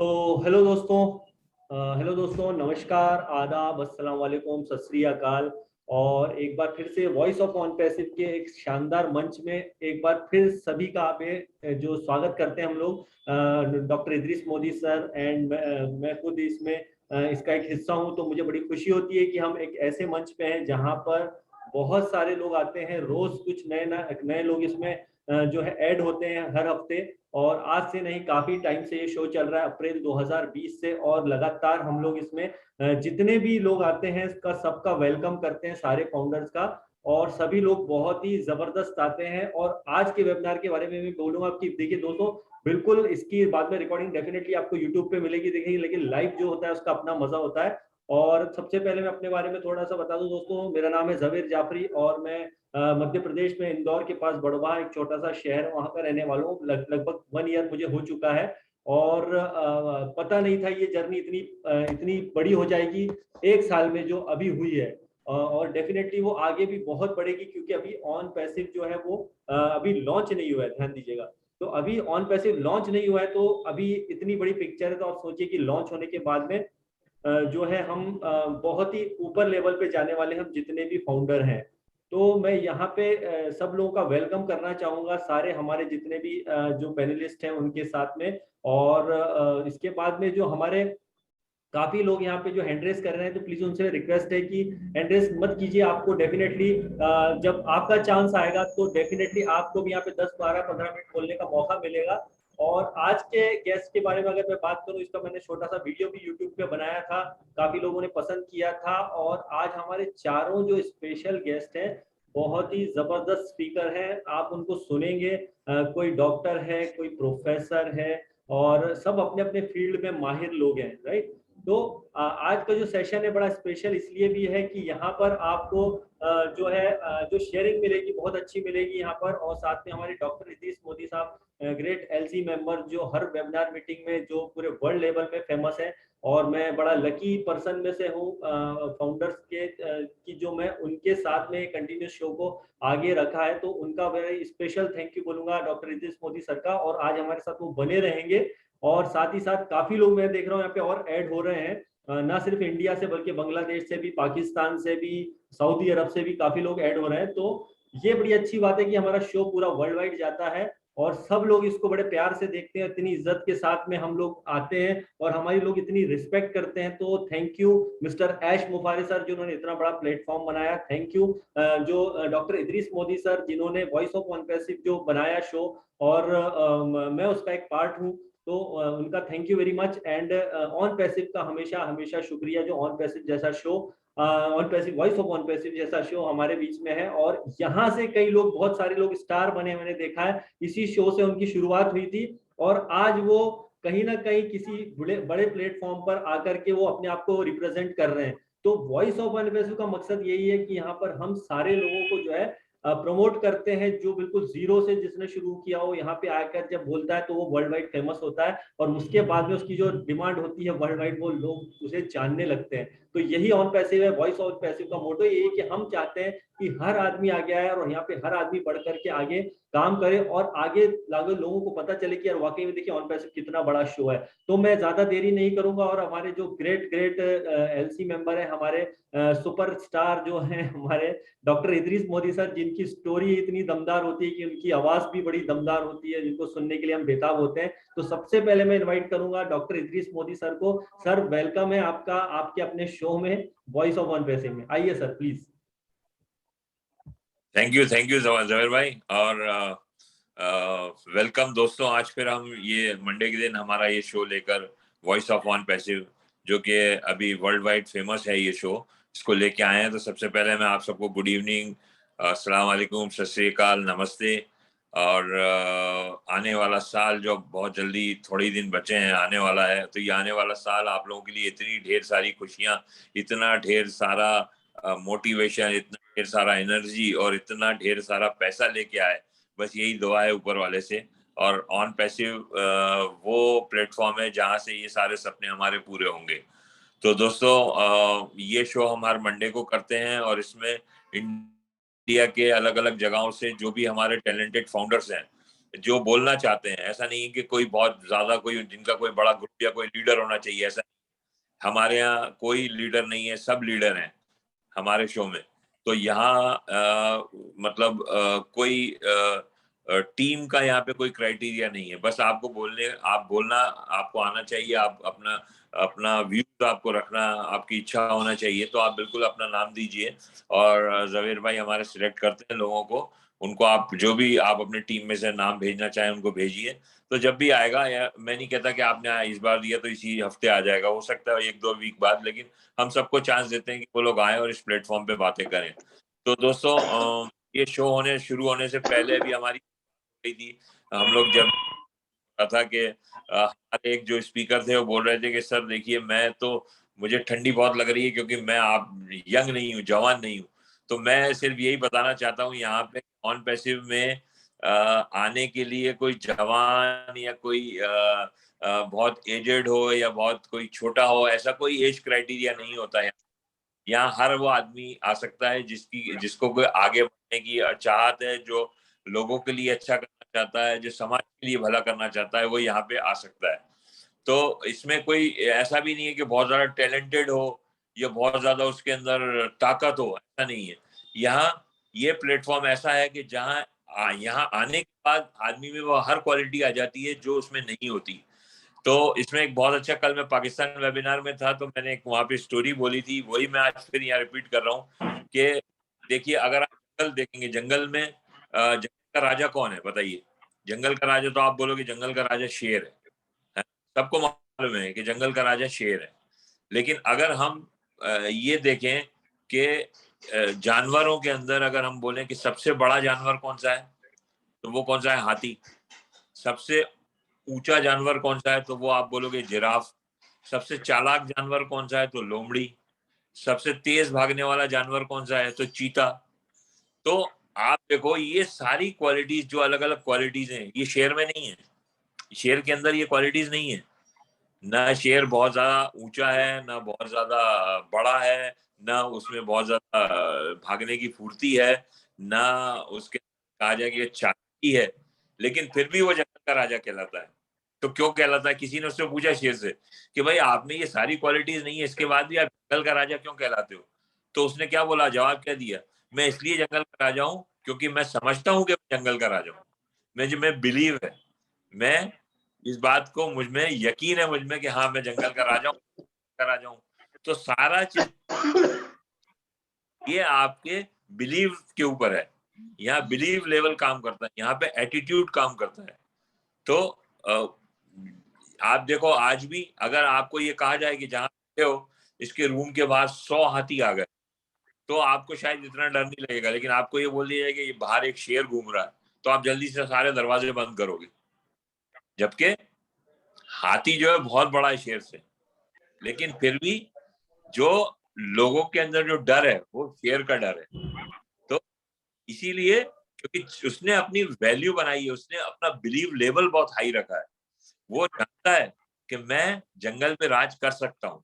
Hello दोस्तों। नमस्कार, आदाब, अस्सलाम वालेकुम, सत श्री अकाल। और एक बार फिर से वॉइस ऑफ ऑन पैसिव के एक शानदार मंच में एक बार फिर सभी का जो स्वागत करते हैं हम लोग, doctor Idris Modi sir and मैं खुद इसमें इसका एक हिस्सा हूं। तो मुझे बड़ी खुशी होती है कि हम एक ऐसे मंच पे हैं जहां पर बहुत सारे लोग आते हैं, रोज कुछ नए नए लोग इसमें जो है ऐड होते हैं हर हफ्ते। और आज से नहीं, काफी टाइम से ये शो चल रहा है, अप्रैल 2020 से, और लगातार हम लोग इसमें जितने भी लोग आते हैं इसका सबका वेलकम करते हैं, सारे फाउंडर्स का। और सभी लोग बहुत ही जबरदस्त आते हैं। और आज के वेबिनार के बारे में भी बोलूंगा कि देखिए दोस्तों, बिल्कुल इसकी बाद में रिकॉर्डिंग डेफिनेटली आपको यूट्यूब पे मिलेगी, देखेंगे, लेकिन लाइव जो होता है उसका अपना मजा होता है। और सबसे पहले मैं अपने बारे में थोड़ा सा बता दूं दोस्तों, मेरा नाम है जवेर जाफरी और मैं मध्य प्रदेश में इंदौर के पास बड़वा एक छोटा सा शहर है, वहां का रहने वाला हूँ। लगभग 1 ईयर मुझे हो चुका है। और पता नहीं था ये जर्नी इतनी बड़ी हो जाएगी 1 साल में जो अभी हुई है। और डेफिनेटली वो आगे भी बहुत बढ़ेगी, क्योंकि अभी ऑन पैसिव जो है वो अभी लॉन्च नहीं हुआ है, ध्यान दीजिएगा। तो अभी ऑन पैसिव लॉन्च नहीं हुआ है, तो अभी इतनी बड़ी पिक्चर है। तो आप सोचिए कि लॉन्च होने के बाद में जो है हम बहुत ही ऊपर लेवल पे जाने वाले हम जितने भी फाउंडर हैं। तो मैं यहाँ पे सब लोगों का वेलकम करना चाहूंगा, सारे हमारे जितने भी जो पैनलिस्ट हैं उनके साथ में। और इसके बाद में जो हमारे काफी लोग यहाँ पे जो हैंड रेस कर रहे हैं, तो प्लीज उनसे रिक्वेस्ट है कि हैंड रेस मत कीजिए। आपको डेफिनेटली जब आपका चांस आएगा तो डेफिनेटली आपको भी यहाँ पे 10, 12, 15 मिनट बोलने का मौका मिलेगा। और आज के गेस्ट के बारे में अगर मैं बात करूं, इसका मैंने छोटा सा वीडियो भी यूट्यूब पे बनाया था, काफी लोगों ने पसंद किया था। और आज हमारे चारों जो स्पेशल गेस्ट हैं बहुत ही जबरदस्त स्पीकर हैं, आप उनको सुनेंगे। कोई डॉक्टर है, कोई प्रोफेसर है, और सब अपने अपने फील्ड में माहिर लोग हैं, राइट। तो आज का जो सेशन है बड़ा स्पेशल इसलिए भी है कि यहाँ पर आपको जो है जो शेयरिंग मिलेगी बहुत अच्छी मिलेगी यहाँ पर। और साथ में हमारे डॉक्टर इदरीस मोदी साहब, ग्रेट एलसी मेंबर, जो हर वेबिनार मीटिंग में जो पूरे वर्ल्ड लेवल में फेमस है। और मैं बड़ा लकी पर्सन में से हूँ फाउंडर्स के कि जो मैं उनके साथ में कंटिन्यूस शो को आगे रखा है। तो उनका वेरी स्पेशल थैंक यू बोलूंगा डॉक्टर इदरीस मोदी सर का। और आज हमारे साथ वो बने रहेंगे। और साथ ही साथ काफी लोग मैं देख रहा हूँ यहाँ पे और ऐड हो रहे हैं, ना सिर्फ इंडिया से बल्कि बांग्लादेश से भी, पाकिस्तान से भी, सऊदी अरब से भी काफी लोग ऐड हो रहे हैं। तो ये बड़ी अच्छी बात है कि हमारा शो पूरा वर्ल्ड वाइड जाता है और सब लोग इसको बड़े प्यार से देखते हैं, इतनी इज्जत के साथ में हम लोग आते हैं और हमारी लोग इतनी रिस्पेक्ट करते हैं। तो thank you mister S Mufari sir जिन्होंने इतना बड़ा प्लेटफॉर्म बनाया। थैंक यू जो डॉक्टर इदरीस मोदी सर जिन्होंने वॉइस ऑफ ऑन पैसिव जो बनाया शो, और मैं उसका एक पार्ट हूँ। तो उनका thank you very much. And on passive का हमेशा हमेशा शुक्रिया, जो ऑन पैसिव जैसा show, on passive voice of ऑन पैसिव जैसा शो हमारे बीच में है। और यहाँ से कई लोग, बहुत सारे लोग स्टार बने मैंने देखा है, इसी शो से उनकी शुरुआत हुई थी। और आज वो कहीं ना कहीं किसी बड़े बड़े प्लेटफॉर्म पर आकर के वो अपने आप को रिप्रेजेंट कर रहे हैं। तो वॉइस ऑफ ऑन पैसिव का मकसद यही है कि यहाँ पर हम सारे लोगों को जो है प्रमोट करते हैं, जो बिल्कुल जीरो से जिसने शुरू किया हो यहाँ पे आकर जब बोलता है तो वो वर्ल्ड वाइड फेमस होता है। और उसके बाद में उसकी जो डिमांड होती है वर्ल्ड वाइड, वो लोग उसे जानने लगते हैं। तो यही ऑन पैसिव है, वॉइस ऑन पैसिव का मोटो यही है कि हम चाहते हैं कि हर आदमी आगे आए और यहाँ पे हर आदमी बढ़ करके आगे काम करे और आगे लोगों को पता चले कि यार वाकई में देखिए ऑन पैसिव कितना बड़ा शो है। तो मैं ज्यादा देरी नहीं करूंगा और हमारे जो ग्रेट ग्रेट एलसी मेंबर है, हमारे सुपर स्टार जो हैं, हमारे डॉक्टर इदरीस मोदी सर, जिनकी स्टोरी इतनी दमदार होती है कि उनकी आवाज भी बड़ी दमदार होती है, जिनको सुनने के लिए हम बेताब होते हैं। तो सबसे पहले मैं इनवाइट करूंगा डॉक्टर इदरीस मोदी सर को। सर वेलकम है आपका, आपके अपने शो में वॉइस ऑफ ऑन पैसिव में। आइए sir please. Thank you Javer भाई, और वेलकम दोस्तों। आज फिर हम ये मंडे के दिन हमारा ये शो लेकर, वॉइस ऑफ ऑन पैसिव, जो कि अभी वर्ल्ड वाइड फेमस है ये शो, इसको लेके आए हैं। तो सबसे पहले मैं आप सबको गुड इवनिंग, अस्सलाम वालेकुम, सत श्री अकाल, नमस्ते। और आने वाला साल जो बहुत जल्दी, थोड़ी दिन बचे हैं, आने वाला है, तो ये आने वाला साल आप लोगों के लिए इतनी ढेर सारी खुशियां, इतना ढेर सारा मोटिवेशन, इतना ढेर सारा एनर्जी और इतना ढेर सारा पैसा लेके आए, बस यही दुआ है ऊपर वाले से। और ऑन पैसिव वो प्लेटफॉर्म है जहां से ये सारे सपने हमारे पूरे होंगे। तो दोस्तों, ये शो हम हर मंडे को करते हैं और इसमें इंडिया के अलग अलग जगहों से जो भी हमारे टैलेंटेड फाउंडर्स हैं जो बोलना चाहते हैं। ऐसा नहीं है कि कोई बहुत ज्यादा कोई जिनका कोई बड़ा ग्रुप या कोई लीडर होना चाहिए, ऐसा हमारे यहाँ कोई लीडर नहीं है, सब लीडर हैं हमारे शो में। तो यहाँ मतलब कोई टीम का यहाँ पे कोई क्राइटेरिया नहीं है, बस आपको बोलना आपको आना चाहिए, आप अपना अपना व्यूज आपको रखना, आपकी इच्छा होना चाहिए, तो आप बिल्कुल अपना नाम दीजिए और जवेर भाई हमारे सिलेक्ट करते हैं लोगों को, उनको आप जो भी आप अपने टीम में से नाम भेजना चाहें उनको भेजिए। तो जब भी आएगा, या मैं नहीं कहता कि आपने इस बार दिया तो इसी हफ्ते आ जाएगा, हो सकता है 1-2 वीक बाद, लेकिन हम सबको चांस देते हैं कि वो लोग आए और इस प्लेटफॉर्म पे बातें करें। तो दोस्तों ये शो शुरू होने से पहले भी हमारी गई थी, हम लोग जब था कि हर एक जो स्पीकर थे वो बोल रहे थे कि सर देखिए मुझे ठंडी बहुत लग रही है क्योंकि मैं आप यंग नहीं हूँ, जवान नहीं हूँ। तो मैं सिर्फ यही बताना चाहता हूँ यहाँ पे ऑन पैसिव में आने के लिए कोई जवान या कोई बहुत एजेड हो या बहुत कोई छोटा हो, ऐसा कोई एज क्राइटेरिया नहीं होता है। यहाँ हर वो आदमी आ सकता है जिसको कोई आगे बढ़ने की चाहत है, जो लोगों के लिए अच्छा करना चाहता है, जो समाज के लिए भला करना चाहता है, वो यहाँ पे आ सकता है। तो इसमें कोई ऐसा भी नहीं है कि बहुत ज्यादा टैलेंटेड हो या बहुत ज्यादा उसके अंदर ताकत हो, ऐसा नहीं है। यहाँ ये प्लेटफॉर्म ऐसा है कि जहाँ यहाँ आने के बाद आदमी में वो हर क्वालिटी आ जाती है जो उसमें नहीं होती। तो इसमें एक बहुत अच्छा, कल मैं पाकिस्तान वेबिनार में था तो मैंने एक वहां पे स्टोरी बोली थी, वही मैं आज फिर यहाँ रिपीट कर रहा हूँ कि देखिए अगर आप जंगल देखेंगे, जंगल में जंगल का राजा कौन है बताइए? जंगल का राजा तो आप बोलोगे जंगल का राजा शेर है? सबको मालूम है कि जंगल का राजा शेर है। लेकिन अगर हम ये देखें कि जानवरों के अंदर अगर हम बोलें कि सबसे बड़ा जानवर कौन सा है, तो वो कौन सा है? हाथी। सबसे ऊंचा जानवर कौन सा है, तो वो आप बोलोगे जिराफ। सबसे चालाक जानवर कौन सा है, तो लोमड़ी। सबसे तेज भागने वाला जानवर कौन सा है, तो चीता। तो आप देखो ये सारी क्वालिटीज, जो अलग अलग क्वालिटीज हैं, ये शेर में नहीं है। शेर के अंदर ये क्वालिटीज नहीं है। ना शेर बहुत ज्यादा ऊंचा है, ना बहुत ज्यादा बड़ा है, ना उसमें बहुत ज्यादा भागने की फुर्ती है, ना उसके कहा जाए कि चालाकी है, लेकिन फिर भी वो जंगल का राजा कहलाता है। तो क्यों कहलाता है? किसी ने उससे पूछा शेर से कि भाई आप में ये सारी क्वालिटीज नहीं है, इसके बाद भी आप जंगल का राजा क्यों कहलाते हो? तो उसने क्या बोला, जवाब क्या दिया? मैं इसलिए जंगल का राजा हूँ क्योंकि मैं समझता हूँ कि मैं जंगल का राजा हूँ। मैं बिलीव है, मैं इस बात को, मुझ में यकीन है, मुझ में कि हाँ मैं जंगल का राजा हूँ। तो सारा चीज ये आपके बिलीव के ऊपर है। यहाँ बिलीव लेवल काम करता है, यहाँ पे एटीट्यूड काम करता है। तो आप देखो आज भी अगर आपको ये कहा जाए कि जहां हो इसके रूम के बाहर 100 हाथी आ गए, तो आपको शायद इतना डर नहीं लगेगा। लेकिन आपको ये बोल दिया जाए कि बाहर एक शेर घूम रहा है, तो आप जल्दी से सारे दरवाजे बंद करोगे। जबकि हाथी जो है बहुत बड़ा है शेर से, लेकिन फिर भी जो लोगों के अंदर जो डर है वो शेर का डर है। तो इसीलिए क्योंकि उसने अपनी वैल्यू बनाई है, उसने अपना बिलीव लेवल बहुत हाई रखा है। वो जानता है कि मैं जंगल में राज कर सकता हूँ।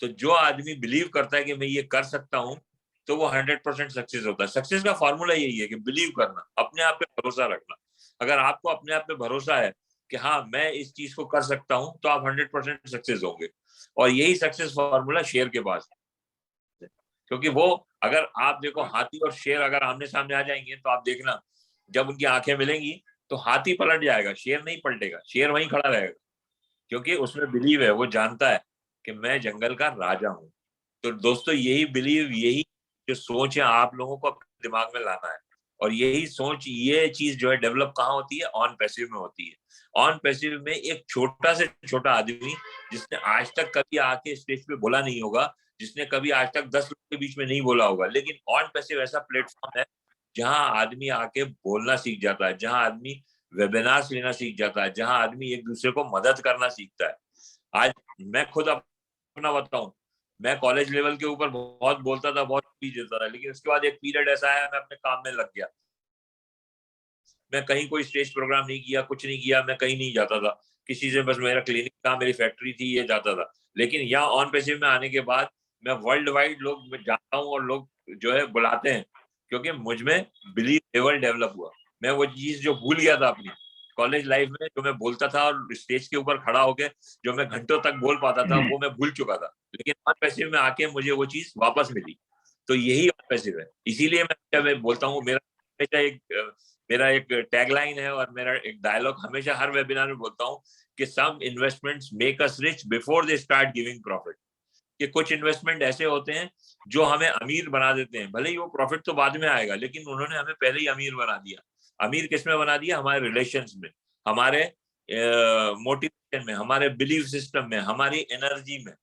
तो जो आदमी बिलीव करता है कि मैं ये कर सकता हूँ, तो वो 100% सक्सेस होता है। सक्सेस का फॉर्मूला यही है कि बिलीव करना, अपने आप पे भरोसा रखना। अगर आपको अपने आप पे भरोसा है कि हाँ मैं इस चीज को कर सकता हूँ, तो आप 100% सक्सेस होंगे। और यही सक्सेस फॉर्मूला शेर के पास है। क्योंकि वो, अगर आप देखो हाथी और शेर अगर आमने सामने आ जाएंगे, तो आप देखना जब उनकी आंखें मिलेंगी तो हाथी पलट जाएगा, शेर नहीं पलटेगा, शेर वहीं खड़ा रहेगा। क्योंकि उसमें बिलीव है, वो जानता है कि मैं जंगल का राजा हूँ। तो दोस्तों यही बिलीव, यही जो सोच है आप लोगों को अपने दिमाग में लाना है। और यही सोच, ये चीज जो है डेवलप कहाँ होती है? ऑन पैसिव में होती है। ऑन पैसिव में एक छोटा से छोटा आदमी जिसने आज तक कभी आके स्टेज पे बोला नहीं होगा, जिसने कभी आज तक 10 लोगों के बीच में नहीं बोला होगा, लेकिन ऑन पैसिव ऐसा प्लेटफॉर्म है जहां आदमी आके बोलना सीख जाता है, जहां आदमी वेबिनार्स लेना सीख जाता है, जहां आदमी एक दूसरे को मदद करना सीखता है। आज मैं खुद अपना बताऊं, मैं कॉलेज लेवल के ऊपर बहुत बोलता था, बहुत स्पीच देता था, लेकिन उसके बाद एक पीरियड ऐसा आया, मैं अपने काम में लग गया। मैं कहीं कोई स्टेज प्रोग्राम नहीं किया, कुछ नहीं किया, मैं कहीं नहीं जाता था किसी से, बस मेरा क्लिनिक था, मेरी फैक्ट्री थी, ये जाता था। लेकिन यहाँ ऑन पैसिव में आने के बाद मैं वर्ल्ड वाइड लोग जाता हूँ और लोग जो है बुलाते हैं, क्योंकि मुझ में बिलीव लेवल डेवलप हुआ। मैं वो चीज जो भूल गया था अपनी, कॉलेज लाइफ में जो मैं बोलता था और स्टेज के ऊपर खड़ा होकर जो मैं घंटों तक बोल पाता था वो मैं भूल चुका था, लेकिन ऑन पैसिव में आके मुझे वो चीज वापस मिली। तो यही ऑन पैसिव है। इसीलिए मैं बोलता हूँ, मेरा एक टैगलाइन है और मेरा एक डायलॉग हमेशा हर वेबिनार में बोलता हूँ कि some investments make us rich before they start giving profit. कि कुछ इन्वेस्टमेंट ऐसे होते हैं जो हमें अमीर बना देते हैं, भले ही वो प्रॉफिट तो बाद में आएगा, लेकिन उन्होंने हमें पहले ही अमीर बना दिया। अमीर किस में बना दिया? हमारे रिलेशंस में, हमारे मोटिवेशन में, हमारे बिलीफ सिस्टम में, हमारी एनर्जी में,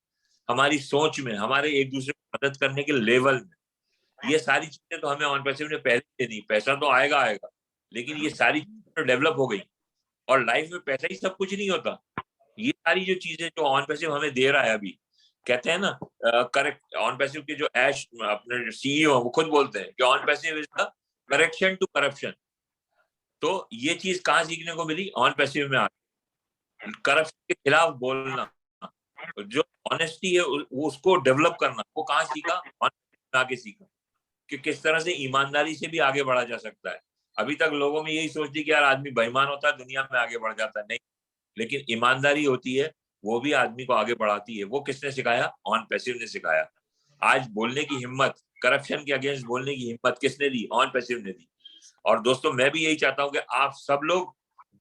हमारी सोच में, हमारे एक दूसरे को मदद करने के लेवल में। ये सारी चीजें तो हमें ऑन पैसिव ने पहले दे दी। पैसा तो आएगा आएगा, लेकिन ये सारी चीजें डेवलप हो गई। और लाइफ में पैसा ही सब कुछ नहीं होता। ये सारी जो चीजें जो ऑन पैसिव हमें दे रहा है, अभी कहते हैं ना, करेक्ट, ऑन पैसिव के जो ऐश अपने सीईओ वो खुद बोलते हैं कि on passive is the correction to corruption. तो ये चीज कहाँ सीखने को मिली? ऑन पैसिव में आके करप्शन के खिलाफ बोलना, जो ऑनेस्टी है उसको डेवलप करना, वो कहाँ सीखा? ऑन पैसिव में आके सीखा कि किस तरह से ईमानदारी से भी आगे बढ़ा जा सकता है। अभी तक लोगों में यही सोच थी कि यार आदमी बेईमान होता है दुनिया में आगे बढ़ जाता है। नहीं, लेकिन ईमानदारी होती है, वो भी आदमी को आगे बढ़ाती है। वो किसने सिखाया? ऑन पैसिव ने सिखाया। आज बोलने की हिम्मत, करप्शन के अगेंस्ट बोलने की हिम्मत किसने दी? ऑन पैसिव ने दी। और दोस्तों मैं भी यही चाहता हूं कि आप सब लोग,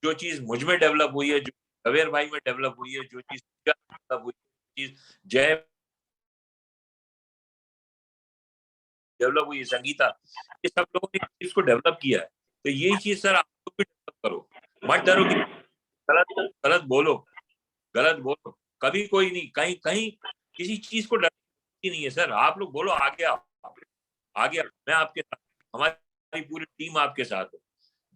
जो चीज मुझ में डेवलप हुई है, जो जवेर भाई में डेवलप हुई है, जो चीज डेवलप हुई है, चीज जय डेवलप हुई है, संगीता, ये सब लोगों ने चीज को डेवलप किया है। तो यही चीज सर आप लोग भी डेवलप करो। मत डरो कि गलत गलत बोलो, गलत बोलो, कभी कोई नहीं, कहीं कहीं किसी चीज को डरती नहीं है सर। आप लोग बोलो, आगे आओ, आगे आओ, मैं आपके साथ, हमारी पूरी टीम आपके साथ है।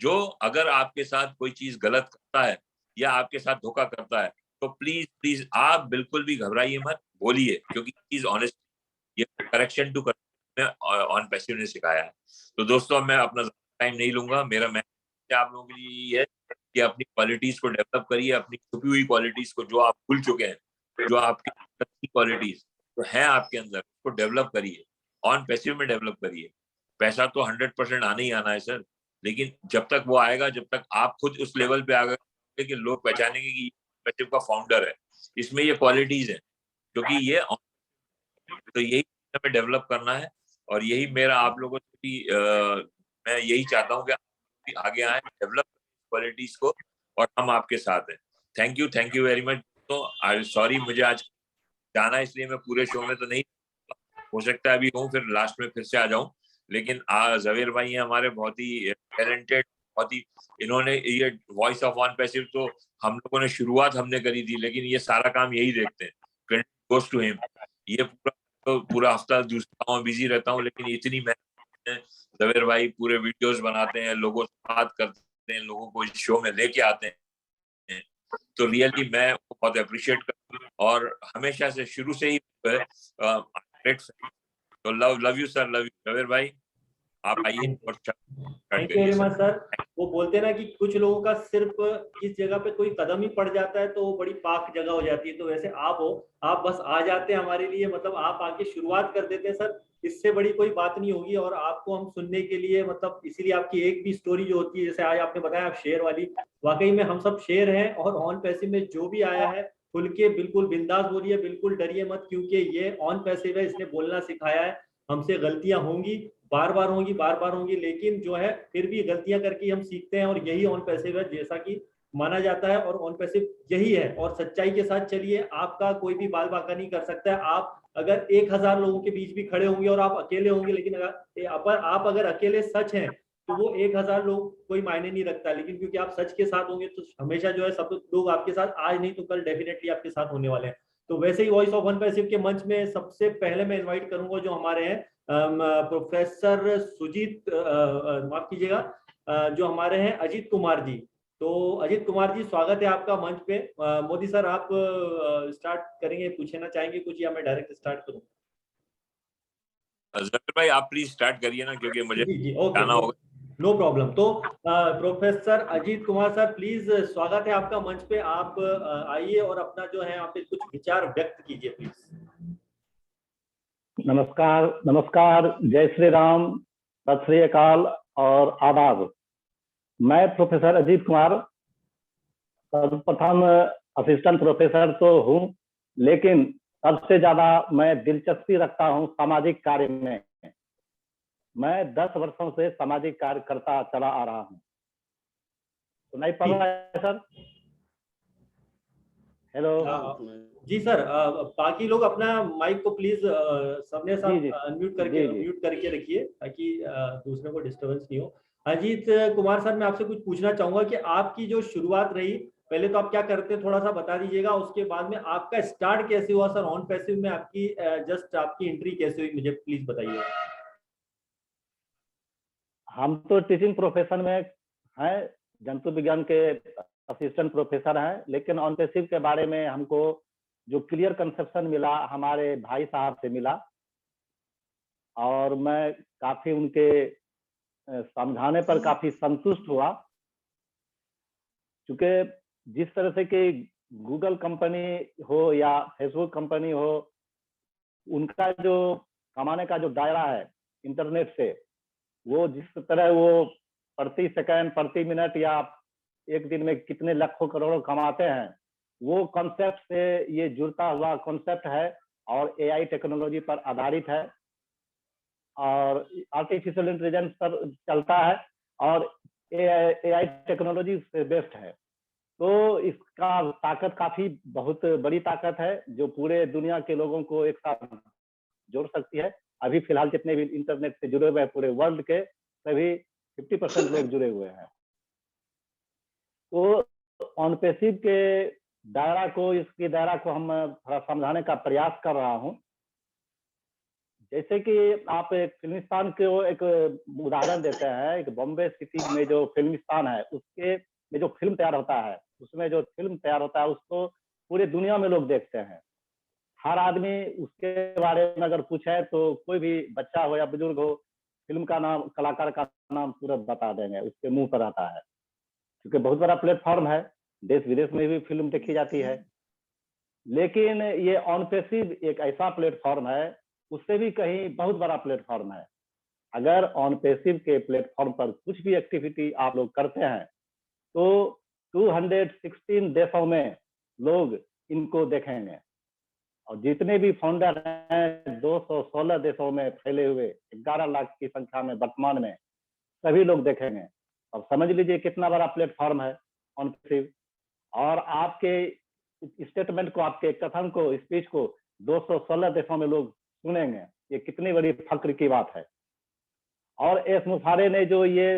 जो अगर आपके साथ कोई चीज गलत करता है या आपके साथ धोखा करता है, तो प्लीज प्लीज आप बिल्कुल भी घबराइए मत, बोलिए, क्योंकि चीज ऑनेस्ट, ये करेक्शन टू ऑन पैसिव ने सिखाया है। तो दोस्तों मैं अपना टाइम नहीं लूंगा। मेरा मैसेज आप लोगों के लिए ये है कि अपनी क्वालिटीज को डेवलप करिए, अपनी छुपी हुई क्वालिटीज को, जो आप भूल चुके हैं, जो आपकी क्वालिटीज तो है आपके अंदर, उसको डेवलप करिए, ऑन पैसिव में डेवलप करिए। पैसा तो 100% आना ही आना है सर, लेकिन जब तक वो आएगा, जब तक आप खुद उस लेवल पे आ गए कि लोग पहचानेंगे कि पैसिव का फाउंडर है, इसमें ये क्वालिटीज है, क्योंकि ये तो यही हमें डेवलप करना है। और यही मेरा आप लोगों से भी मैं यही चाहता हूँ कि आगे आए, डेवलप क्वालिटीज को, और हम आपके साथ हैं। Thank you very much. तो आई सॉरी, मुझे आज जाना, इसलिए मैं पूरे शो में तो नहीं, हो सकता है अभी हूँ, फिर लास्ट में फिर से आ जाऊं। लेकिन जवेर भाई हैं हमारे, बहुत ही टैलेंटेड, बहुत ही, इन्होंने ये वॉइस ऑफ ऑन पैसिव तो हम लोगों ने शुरुआत हमने करी थी, लेकिन ये सारा काम यही देखते हैं, क्रेडिट गोज टू हिम। ये पूरा हफ्ता दूसरा में बिजी रहता हूँ, लेकिन इतनी मेहनत है। जवेर भाई पूरे वीडियोस बनाते हैं, लोगों से बात करते हैं, लोगों को इस शो में लेके आते हैं। तो रियली मैं बहुत अप्रिशिएट करता हूँ, और हमेशा से शुरू से ही तो love you sir, love you Javer भाई, आप आइए और thank you very much sir. वो बोलते हैं ना कि कुछ लोगों का सिर्फ किस जगह पे कोई कदम ही पड़ जाता है तो वो बड़ी पाक जगह हो जाती है। तो वैसे आप हो, आप बस आ जाते हैं हमारे लिए, मतलब आप आके शुरुआत कर देते हैं सर, इससे बड़ी कोई बात नहीं होगी। और आपको हम सुनने के लिए, मतलब इसीलिए आपकी एक भी स्टोरी जो होती है, जैसे आज आपने बताया आप शेर वाली, वाकई में हम सब शेर हैं। और ऑन पैसिव में जो भी आया है, खुल के बिल्कुल बिंदास बोलिए, बिल्कुल डरिए मत, क्योंकि ये ऑन पैसिव है, इसने बोलना सिखाया है। हमसे गलतियां होंगी, बार बार होंगी, बार बार होंगी, लेकिन जो है फिर भी गलतियां करके हम सीखते हैं। और यही ऑन पैसिव है, जैसा कि माना जाता है। और ऑन पैसिव यही है। और सच्चाई के साथ चलिए, आपका कोई भी बाल बांका नहीं कर सकता है। आप अगर 1000 लोगों के बीच भी खड़े होंगे और आप अकेले होंगे, लेकिन अगर आप अगर अकेले सच हैं, तो वो 1000 लोग कोई मायने नहीं रखता। लेकिन क्योंकि आप सच के साथ होंगे, तो हमेशा जो है सब लोग आपके साथ, आज नहीं तो कल डेफिनेटली आपके साथ होने वाले हैं। तो वैसे ही वॉइस ऑफ ऑन पैसिव के मंच में सबसे पहले मैं इन्वाइट करूंगा जो हमारे हैं प्रोफेसर सुजीत, माफ कीजिएगा, जो हमारे हैं अजीत कुमार जी। तो अजीत कुमार जी, स्वागत है आपका मंच पे। मोदी सर, आप स्टार्ट करेंगे, पूछना चाहेंगे कुछ, या मैं डायरेक्ट स्टार्ट करूं? जवेर भाई आप प्लीज स्टार्ट करिए ना, क्योंकि मुझे जी ओके, जाना होगा। No problem. तो professor Ajit Kumar sir, please स्वागत है आपका मंच पे। आप आइए और अपना जो है आप कुछ विचार व्यक्त कीजिए प्लीज। नमस्कार, नमस्कार, जय श्री राम, सत श्री अकाल और आदाब। मैं प्रोफेसर अजीत कुमार सर्वप्रथम असिस्टेंट प्रोफेसर तो हूँ, लेकिन सबसे ज्यादा मैं दिलचस्पी रखता हूँ सामाजिक कार्य में। मैं 10 वर्षों से सामाजिक कार्य करता चला आ रहा हूँ। सुनाई पड़ रहा है सर? हेलो। जी सर, बाकी लोग अपना माइक को प्लीज सबने जी जी सब अनम्यूट करके जी जी म्यूट करके रखिए, ताकि दूसरे को डिस्टरबेंस नहीं हो। अजीत कुमार सर, मैं आपसे कुछ पूछना चाहूंगा कि आपकी जो शुरुआत रही, पहले तो आप क्या करते थोड़ा सा बता दीजिएगा, उसके बाद में आपका स्टार्ट कैसे हुआ सर ऑन पैसिव में, आपकी जस्ट आपकी एंट्री कैसे हुई, मुझे प्लीज बताइए। हम तो टीचिंग प्रोफेशन में हैं, जंतु विज्ञान के असिस्टेंट प्रोफेसर हैं, लेकिन ऑन पैसिव के बारे में हमको जो क्लियर कंसेप्शन मिला हमारे भाई साहब से मिला, और मैं काफी उनके समझाने पर काफी संतुष्ट हुआ। क्योंकि जिस तरह से कि गूगल कंपनी हो या फेसबुक कंपनी हो, उनका जो कमाने का जो दायरा है इंटरनेट से, वो जिस तरह वो प्रति सेकंड, प्रति मिनट या एक दिन में कितने लाखों करोड़ों कमाते हैं, वो कॉन्सेप्ट से ये जुड़ता हुआ कॉन्सेप्ट है और एआई टेक्नोलॉजी पर आधारित है और आर्टिफिशियल इंटेलिजेंस पर चलता है और एआई टेक्नोलॉजी से बेस्ड है। तो इसका ताकत काफी बहुत बड़ी ताकत है जो पूरे दुनिया के लोगों को एक साथ जोड़ सकती है। अभी फिलहाल जितने भी इंटरनेट से जुड़े हुए हैं पूरे वर्ल्ड के सभी 50% लोग जुड़े हुए हैं। तो ऑन पैसिव के दायरा को, इसकी दायरा को हम थोड़ा समझाने का प्रयास कर रहा हूँ। जैसे कि आप एक फिल्मिस्तान के एक उदाहरण देते हैं, एक बॉम्बे सिटी में जो फिल्मिस्तान है उसके में जो फिल्म तैयार होता है, उसमें जो फिल्म तैयार होता है उसको पूरे दुनिया में लोग देखते हैं। हर आदमी उसके बारे में अगर पूछे तो कोई भी बच्चा हो या बुजुर्ग हो, फिल्म का नाम, कलाकार का नाम तुरंत बता देंगे, उसके मुंह पर आता है। क्योंकि बहुत बड़ा प्लेटफॉर्म है, देश विदेश में भी फिल्म देखी जाती है। लेकिन ये ऑन पैसिव एक ऐसा प्लेटफॉर्म है, उससे भी कहीं बहुत बड़ा प्लेटफॉर्म है। अगर ऑन पैसिव के प्लेटफॉर्म पर कुछ भी एक्टिविटी आप लोग करते हैं तो 216 देशों में लोग इनको देखेंगे, और जितने भी फाउंडर हैं 216 देशों में फैले हुए 11 लाख की संख्या में वर्तमान में सभी लोग देखेंगे। अब समझ लीजिए कितना बड़ा प्लेटफॉर्म है ऑन पैसिव। और आपके स्टेटमेंट को, आपके कथन को, स्पीच को 216 देशों में लोग सुनेंगे, ये कितनी बड़ी फक्र की बात है। और एस मुफारे ने जो ये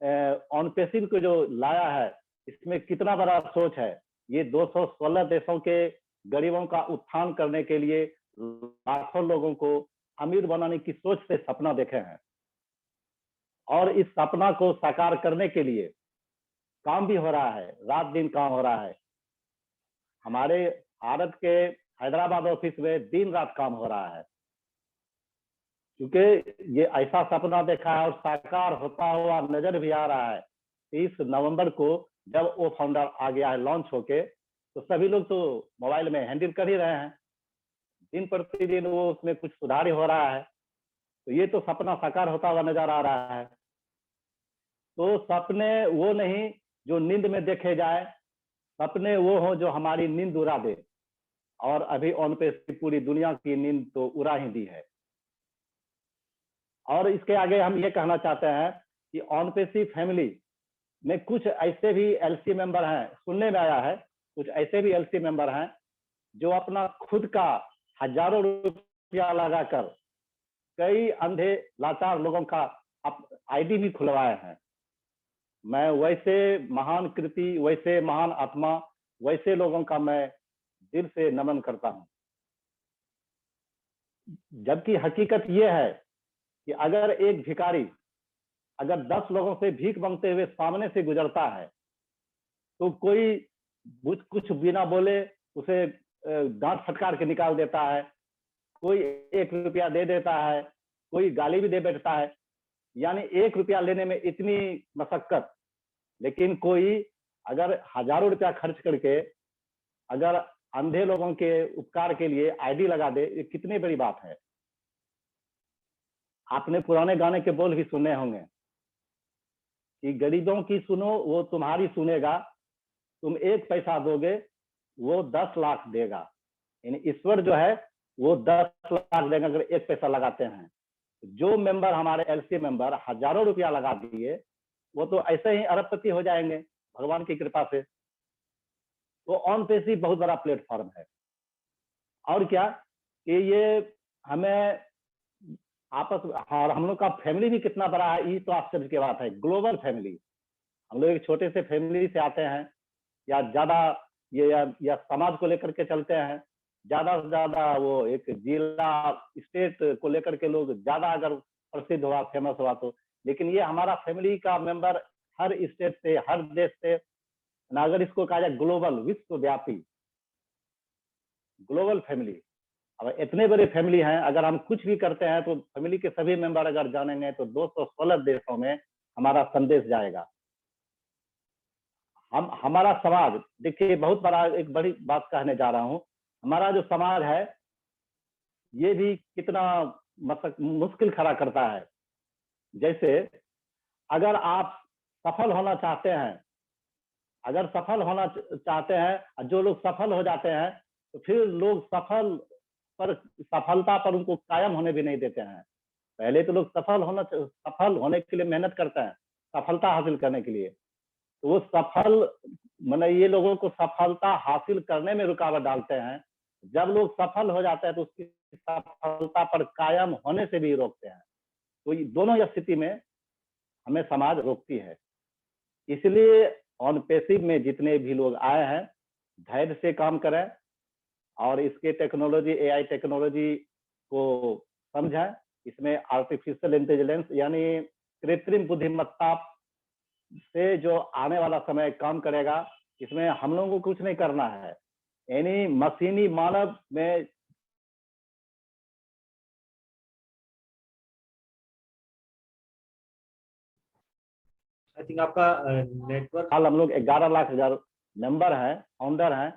ऑन पैसिव को जो लाया है, इसमें कितना बड़ा सोच है। ये 216 देशों के गरीबों का उत्थान करने के लिए लाखों लोगों को अमीर बनाने की सोच से सपना देखे हैं, और इस सपना को साकार करने के लिए काम भी हो रहा है, रात दिन काम हो रहा है। हमारे भारत के हैदराबाद ऑफिस में दिन रात काम हो रहा है, क्योंकि ये ऐसा सपना देखा है और साकार होता हुआ नजर भी आ रहा है। 30 नवंबर को जब वो फाउंडर आ गया है लॉन्च होके, तो सभी लोग तो मोबाइल में हैंडल कर ही रहे हैं, दिन प्रतिदिन वो उसमें कुछ सुधार ही हो रहा है। तो ये तो सपना साकार होता हुआ नजर आ रहा है। तो सपने वो नहीं जो नींद में देखे जाए, सपने वो हो जो हमारी नींद उड़ा दे। और अभी ऑन पैसिव पूरी दुनिया की नींद तो उड़ा ही दी है। और इसके आगे हम ये कहना चाहते हैं कि ऑन पैसिव फैमिली में कुछ ऐसे भी एलसी मेंबर हैं, सुनने में आया है कुछ ऐसे भी एलसी मेंबर हैं जो अपना खुद का हजारों रुपया लगाकर कई अंधे लाचार लोगों का आईडी भी खुलवाए हैं। मैं वैसे महान कृति, वैसे महान आत्मा, वैसे लोगों का मैं दिल से नमन करता हूं। जबकि हकीकत यह है कि अगर एक भिखारी अगर 10 लोगों से भीख मांगते हुए सामने से गुजरता है तो कोई कुछ बिना बोले उसे डांट फटकार के निकाल देता है, कोई 1 रुपया दे देता है, कोई गाली भी दे बैठता है। यानी 1 रुपया लेने में इतनी मशक्कत, लेकिन कोई अगर हजारों रुपया खर्च करके अगर अंधे लोगों के उपकार के लिए आईडी लगा दे, ये कितनी बड़ी बात है। आपने पुराने गाने के बोल भी सुने होंगे कि गरीबों की सुनो वो तुम्हारी सुनेगा, तुम 1 पैसा दोगे वो 10 लाख देगा। यानी ईश्वर जो है वो 10 लाख देगा अगर 1 पैसा लगाते हैं। जो मेंबर हमारे एलसी मेंबर हजारों रुपया लगा दिए वो तो ऐसे ही अरबपति हो जाएंगे भगवान की कृपा से। तो ऑन पेसिव बहुत बड़ा प्लेटफॉर्म है। और क्या कि ये हमें आपस और हम लोग का फैमिली भी कितना बड़ा है, ये तो आश्चर्य की बात है। ग्लोबल फैमिली, हम लोग एक छोटे से फैमिली से आते हैं या ज्यादा या समाज को लेकर के चलते हैं, ज्यादा से ज्यादा वो एक जिला स्टेट को लेकर के लोग ज्यादा अगर प्रसिद्ध हुआ फेमस हुआ तो। लेकिन ये हमारा फैमिली का मेंबर हर स्टेट से हर देश से ना, अगर इसको कहा जाए ग्लोबल विश्वव्यापी ग्लोबल फैमिली। अब इतने बड़े फैमिली हैं, अगर हम कुछ भी करते हैं तो फैमिली के सभी मेंबर अगर जानेंगे तो 216 देशों में हमारा संदेश जाएगा। हमारा समाज देखिए बहुत बड़ा, एक बड़ी बात कहने जा रहा हूं। हमारा जो समाज है ये भी कितना मुश्किल खड़ा करता है। जैसे अगर आप सफल होना चाहते हैं, अगर सफल होना चाहते हैं, जो लोग सफल हो जाते हैं तो फिर लोग सफलता पर उनको कायम होने भी नहीं देते हैं। पहले तो लोग सफल होने के लिए मेहनत करते हैं, सफलता हासिल करने के लिए। तो वो सफल मतलब ये लोगों को सफलता हासिल करने में रुकावट डालते हैं। जब लोग सफल हो जाते हैं तो उसकी सफलता पर कायम होने से भी रोकते हैं। तो ये दोनों स्थिति में हमें समाज रोकती है। इसलिए ऑन पेसिव में जितने भी लोग आए हैं धैर्य से काम करें और इसके टेक्नोलॉजी एआई टेक्नोलॉजी को समझें। इसमें आर्टिफिशियल इंटेलिजेंस यानी कृत्रिम बुद्धिमत्ता से जो आने वाला समय काम करेगा, इसमें हम लोगों को कुछ नहीं करना है। यानी मशीनी मानव में आई थिंक आपका नेटवर्क। हाल हम लोग 11 लाख अगर मेंबर हैं, फाउंडर हैं,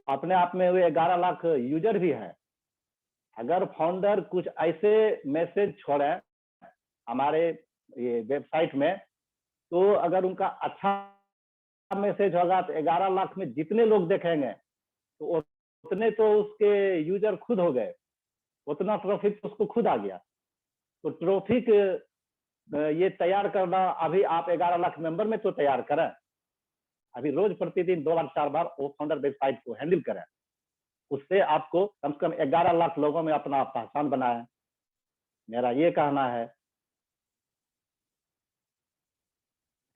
अपने आप में वे 11 लाख यूजर भी हैं। अगर फाउंडर कुछ ऐसे मैसेज छोड़े हमारे ये वेबसाइट में, तो अगर उनका अच्छा मैसेज होगा तो 11 लाख में जितने लोग देखेंगे तो उतने तो उसके यूजर खुद हो गए, उतना ट्रैफिक उसको खुद आ गया। तो ट्रैफिक ये तैयार करना अभी आप 11 लाख मेंबर में तो तैयार करें, अभी रोज प्रतिदिन 2 बार 4 बार वो फाउंडर वेबसाइट को हैंडल करें। उससे आपको कम से कम 11 लाख लोगों में अपना पहचान बनाए, मेरा ये कहना है।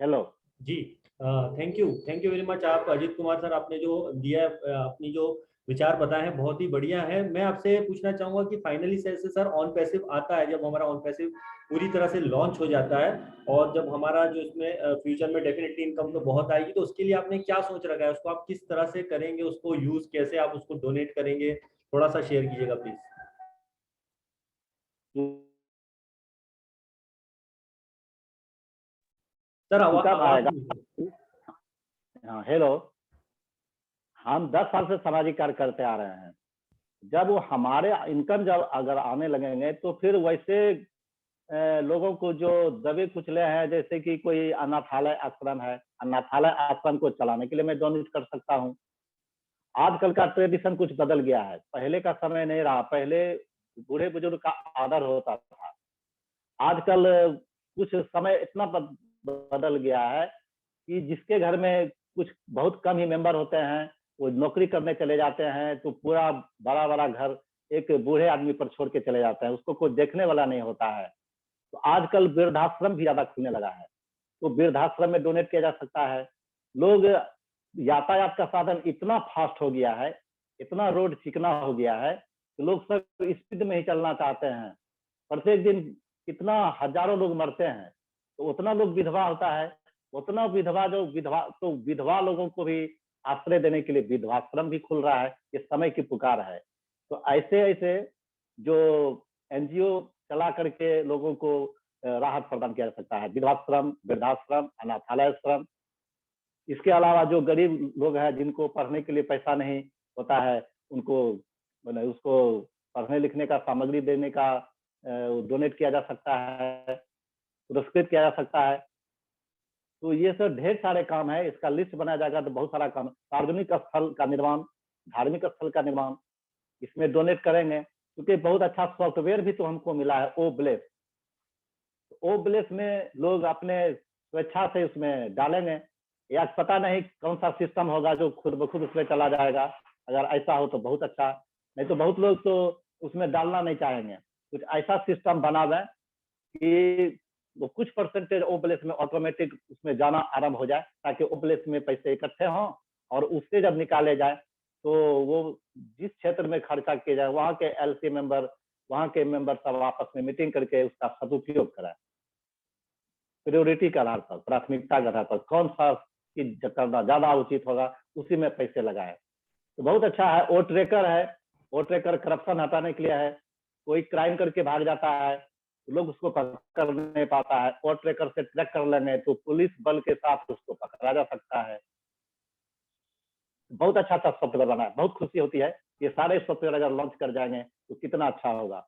हेलो जी, थैंक यू वेरी मच। आप अजीत कुमार सर, आपने जो दिया अपनी जो विचार बताए हैं बहुत ही बढ़िया है। मैं आपसे पूछना चाहूंगा कि फाइनली से सर ऑन पैसिव आता है, जब हमारा ऑन पैसिव पूरी तरह से लॉन्च हो जाता है और जब हमारा जो इसमें फ्यूचर में डेफिनेटली इनकम तो बहुत आएगी, तो उसके लिए आपने क्या सोच रखा है, उसको आप किस तरह से करेंगे, उसको यूज कैसे आप उसको डोनेट करेंगे, थोड़ा सा शेयर कीजिएगा प्लीज सर। कब आएगा? आवाज। हाँ हेलो, हम 10 साल से सामाजिक कार्य करते आ रहे हैं। जब वो हमारे इनकम जब अगर आने लगेंगे तो फिर वैसे लोगों को जो दबे कुचले हैं, जैसे कि कोई अनाथालय आश्रम है, अनाथालय आश्रम को चलाने के लिए मैं डोनेट कर सकता हूँ। आजकल का ट्रेडिशन कुछ बदल गया है, पहले का समय नहीं रहा। पहले बूढ़े बुजुर्ग का आदर होता था, आजकल कुछ समय इतना बदल गया है कि जिसके घर में कुछ बहुत कम ही मेंबर होते हैं, वो नौकरी करने चले जाते हैं, तो पूरा बड़ा बड़ा घर एक बूढ़े आदमी पर छोड़ के चले जाते हैं, उसको कोई देखने वाला नहीं होता है। तो आजकल वृद्धाश्रम भी ज्यादा खुलने लगा है, तो वृद्धाश्रम में डोनेट किया जा सकता है। लोग यातायात का साधन इतना फास्ट हो गया है, इतना रोड चिकना हो गया है कि लोग सब स्पीड में ही चलना चाहते हैं। प्रत्येक दिन कितना हजारों लोग मरते हैं, तो उतना लोग विधवा होता है, उतना विधवा लोगों को भी आश्रय देने के लिए विधवाश्रम भी खुल रहा है। ये समय की पुकार है। तो ऐसे ऐसे जो एनजीओ चला करके लोगों को राहत प्रदान किया जा सकता है, विधवाश्रम, वृद्धाश्रम, अनाथालय। इसके अलावा जो गरीब लोग हैं जिनको पढ़ने के लिए पैसा नहीं होता है, उनको उसको पढ़ने लिखने का सामग्री देने का डोनेट किया जा सकता है, पुरस्कृत किया जा सकता है। तो ये सब ढेर सारे काम है, इसका लिस्ट बनाया जाएगा तो बहुत सारा काम। सार्वजनिक स्थल का निर्माण, धार्मिक स्थल का निर्माण, इसमें डोनेट करेंगे, क्योंकि बहुत अच्छा सॉफ्टवेयर भी तो हमको मिला है ओब्लेस। ओब्लेस में लोग अपने स्वेच्छा से उसमें डालेंगे, या पता नहीं कौन सा सिस्टम होगा जो खुद ब खुद उसमें चला जाएगा। अगर ऐसा हो तो बहुत अच्छा, नहीं तो बहुत लोग तो उसमें डालना नहीं चाहेंगे। कुछ ऐसा सिस्टम बना दें कि वो कुछ परसेंटेज ओब्लेस में ऑटोमेटिक उसमें जाना आरंभ हो जाए, ताकि ओब्लेस में पैसे इकट्ठे हों और उससे जब निकाले जाए तो वो जिस क्षेत्र में खर्चा किया जाए वहाँ के एलसी मेंबर, वहाँ के मेंबर सब आपस में मीटिंग करके उसका सदुपयोग कराए। प्रायोरिटी के आधार पर, प्राथमिकता के आधार पर कौन सा चीज करना ज्यादा उचित होगा, उसी में पैसे लगाए। तो बहुत अच्छा है। ओ ट्रेकर है, ओ ट्रेकर करप्शन हटाने के लिए है। कोई क्राइम करके भाग जाता है तो लोग उसको पकड़ नहीं पाता है, ओ ट्रेकर से ट्रैक कर लेंगे तो पुलिस बल के साथ उसको पकड़ा जा सकता है। बहुत अच्छा अच्छा सॉफ्टवेयर बना है, बहुत खुशी होती है। ये सारे सॉफ्टवेयर अगर लॉन्च कर जाएंगे तो कितना अच्छा होगा।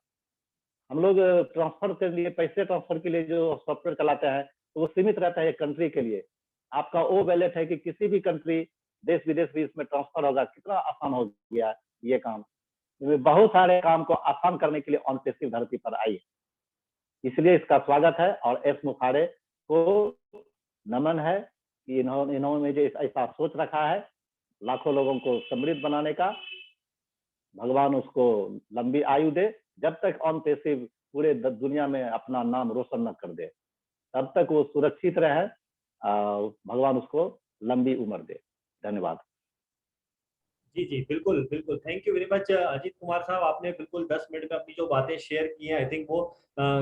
हम लोग ट्रांसफर के लिए, पैसे ट्रांसफर के लिए जो सॉफ्टवेयर चलाते हैं तो वो सीमित रहता है कंट्री के लिए। आपका ओ वैलेट है कि किसी भी कंट्री, देश विदेश भी इसमें ट्रांसफर होगा। कितना आसान हो गया ये काम। बहुत सारे काम को आसान करने के लिए ऑनपेसिव धरती पर आई है, इसलिए इसका स्वागत है। और एस मुखाड़े को नमन है कि इन्होंने जो ऐसा सोच रखा है लाखों लोगों को समृद्ध बनाने का। भगवान उसको लंबी आयु दे, जब तक ऑनपेसिव पूरे दुनिया में अपना नाम रोशन न कर दे तब तक वो सुरक्षित रहे। भगवान उसको लंबी उम्र दे। धन्यवाद। जी जी, बिल्कुल बिल्कुल, thank you very much Ajit Kumar साहब। आपने बिल्कुल 10 मिनट में अपनी जो बातें शेयर की हैं, आई थिंक वो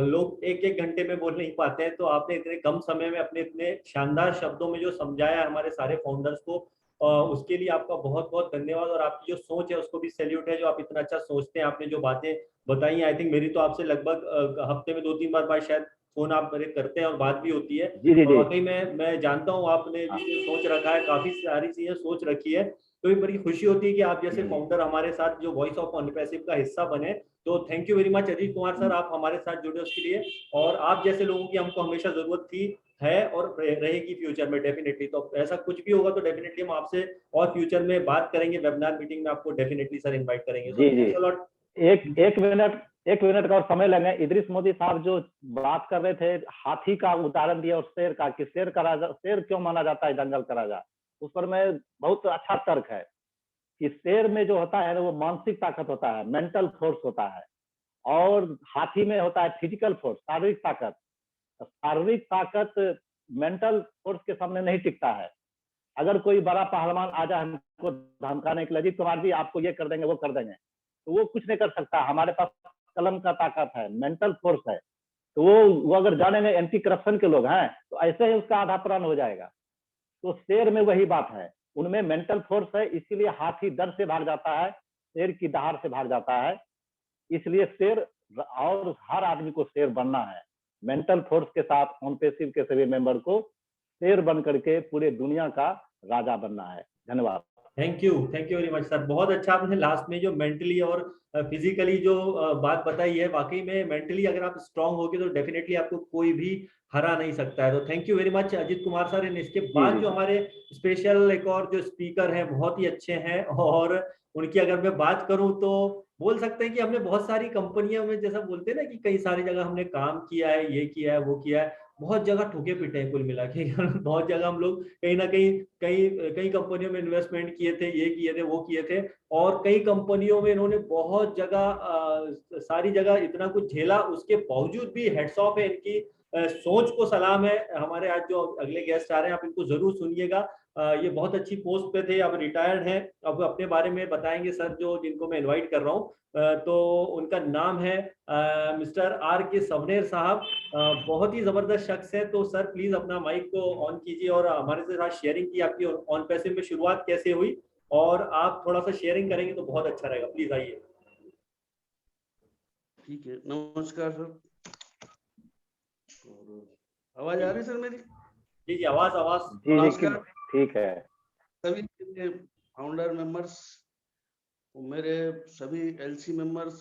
लोग एक एक घंटे में बोल नहीं पाते हैं, तो आपने इतने कम समय में अपने इतने शानदार शब्दों में जो समझाया हमारे सारे फाउंडर्स को, उसके लिए आपका बहुत बहुत धन्यवाद। और आपकी जो सोच है उसको भी सैल्यूट है, जो आप इतना अच्छा सोचते हैं। आपने जो बातें बताई, आई थिंक मेरी तो आपसे लगभग हफ्ते में 2-3 बार शायद फोन आप मेरे करते हैं और बात भी होती है। जी जी और जी। वाकई मैं जानता हूँ आपने भी सोच रखा है, काफी सारी चीजें सोच रखी है। तो ये बड़ी खुशी होती है कि आप जैसे फाउंडर हमारे साथ जो वॉइस ऑफ ऑनपैसिव का हिस्सा बने। तो thank you very much Ajit Kumar sir, आप हमारे साथ जुड़े उसके लिए। और आप जैसे लोगों की हमको हमेशा जरूरत थी, है और रहेगी फ्यूचर में डेफिनेटली। तो ऐसा कुछ भी होगा तो डेफिनेटली हम आपसे और फ्यूचर में बात करेंगे, वेबिनार मीटिंग में आपको डेफिनेटली सर इनवाइट करेंगे। जी जी। Thanks a lot. एक मिनट का और समय लेंगे। इदरीस मोदी साहब जो बात कर रहे थे, हाथी का उदाहरण दिया और शेर का, कि शेर का राजा, शेर क्यों माना जाता है जंगल का राजा, उस पर मैं बहुत अच्छा तर्क है कि शेर में जो होता है ना वो मानसिक ताकत होता है, मेंटल फोर्स होता है, और हाथी में होता है फिजिकल फोर्स, शारीरिक ताकत। शारीरिक ताकत मेंटल फोर्स के सामने नहीं टिकता है। अगर कोई बड़ा पहलवान आ जाए हमको धमकाने के लिए, जी तुम्हारे भी आपको ये कर देंगे वो कर देंगे, तो वो कुछ नहीं कर सकता। हमारे पास कलम का ताकत है, मेंटल फोर्स है। तो वो अगर जानेंगे एंटी करप्शन के लोग हैं तो ऐसे ही उसका आधा प्राण हो जाएगा। तो शेर में वही बात है, उनमें मेंटल फोर्स है, इसीलिए हाथी डर से भाग जाता है, शेर की दहाड़ से भाग जाता है। इसलिए शेर, और हर आदमी को शेर बनना है। मेंटल फोर्स के साथ ऑनपेसिव के सभी मेंबर को शेर बन करके पूरे दुनिया का राजा बनना है। धन्यवाद। Thank you very much sir. बहुत अच्छा आपने लास्ट में जो मेंटली और फिजिकली जो बात बताई है, वाकई में मेंटली अगर आप स्ट्रांग होगे तो डेफिनेटली आपको कोई भी हरा नहीं सकता है। तो thank you very much Ajit Kumar sir. इसके बाद जो हमारे स्पेशल एक और जो स्पीकर हैं बहुत ही अच्छे हैं, और उनकी अगर मैं बात करूं तो बोल सकते हैं कि हमने बहुत सारी कंपनियों में, जैसा बोलते हैं ना कि कई सारी जगह हमने काम किया है, ये किया है वो किया है, बहुत जगह ठोके पिटे हैं कुल मिला के। बहुत जगह हम लोग कहीं ना कहीं कई कई कंपनियों में इन्वेस्टमेंट किए थे, ये किए थे वो किए थे, और कई कंपनियों में इन्होंने बहुत जगह सारी जगह इतना कुछ झेला। उसके बावजूद भी हेड्स ऑफ है इनकी सोच को सलाम है। हमारे आज जो अगले गेस्ट आ रहे हैं आप इनको जरूर सुनिएगा। ये बहुत अच्छी पोस्ट पे थे, अब रिटायर्ड हैं। अब अपने बारे में बताएंगे सर, जो जिनको मैं इनवाइट कर रहा हूँ। तो उनका नाम है मिस्टर आर के सवनेर साहब। बहुत ही जबरदस्त शख्स है। तो सर प्लीज अपना माइक को ऑन कीजिए और हमारे साथ शेयरिंग की आपकी ऑनपैसिव में शुरुआत कैसे हुई, और आप थोड़ा सा शेयरिंग करेंगे तो बहुत अच्छा रहेगा। प्लीज आइए। ठीक है, नमस्कार सर। आवाज आ रही सर मेरी? जी जी, आवाज जी नमस्कार। ठीक है। सभी फाउंडर मेंबर्स, मेरे सभी एलसी मेंबर्स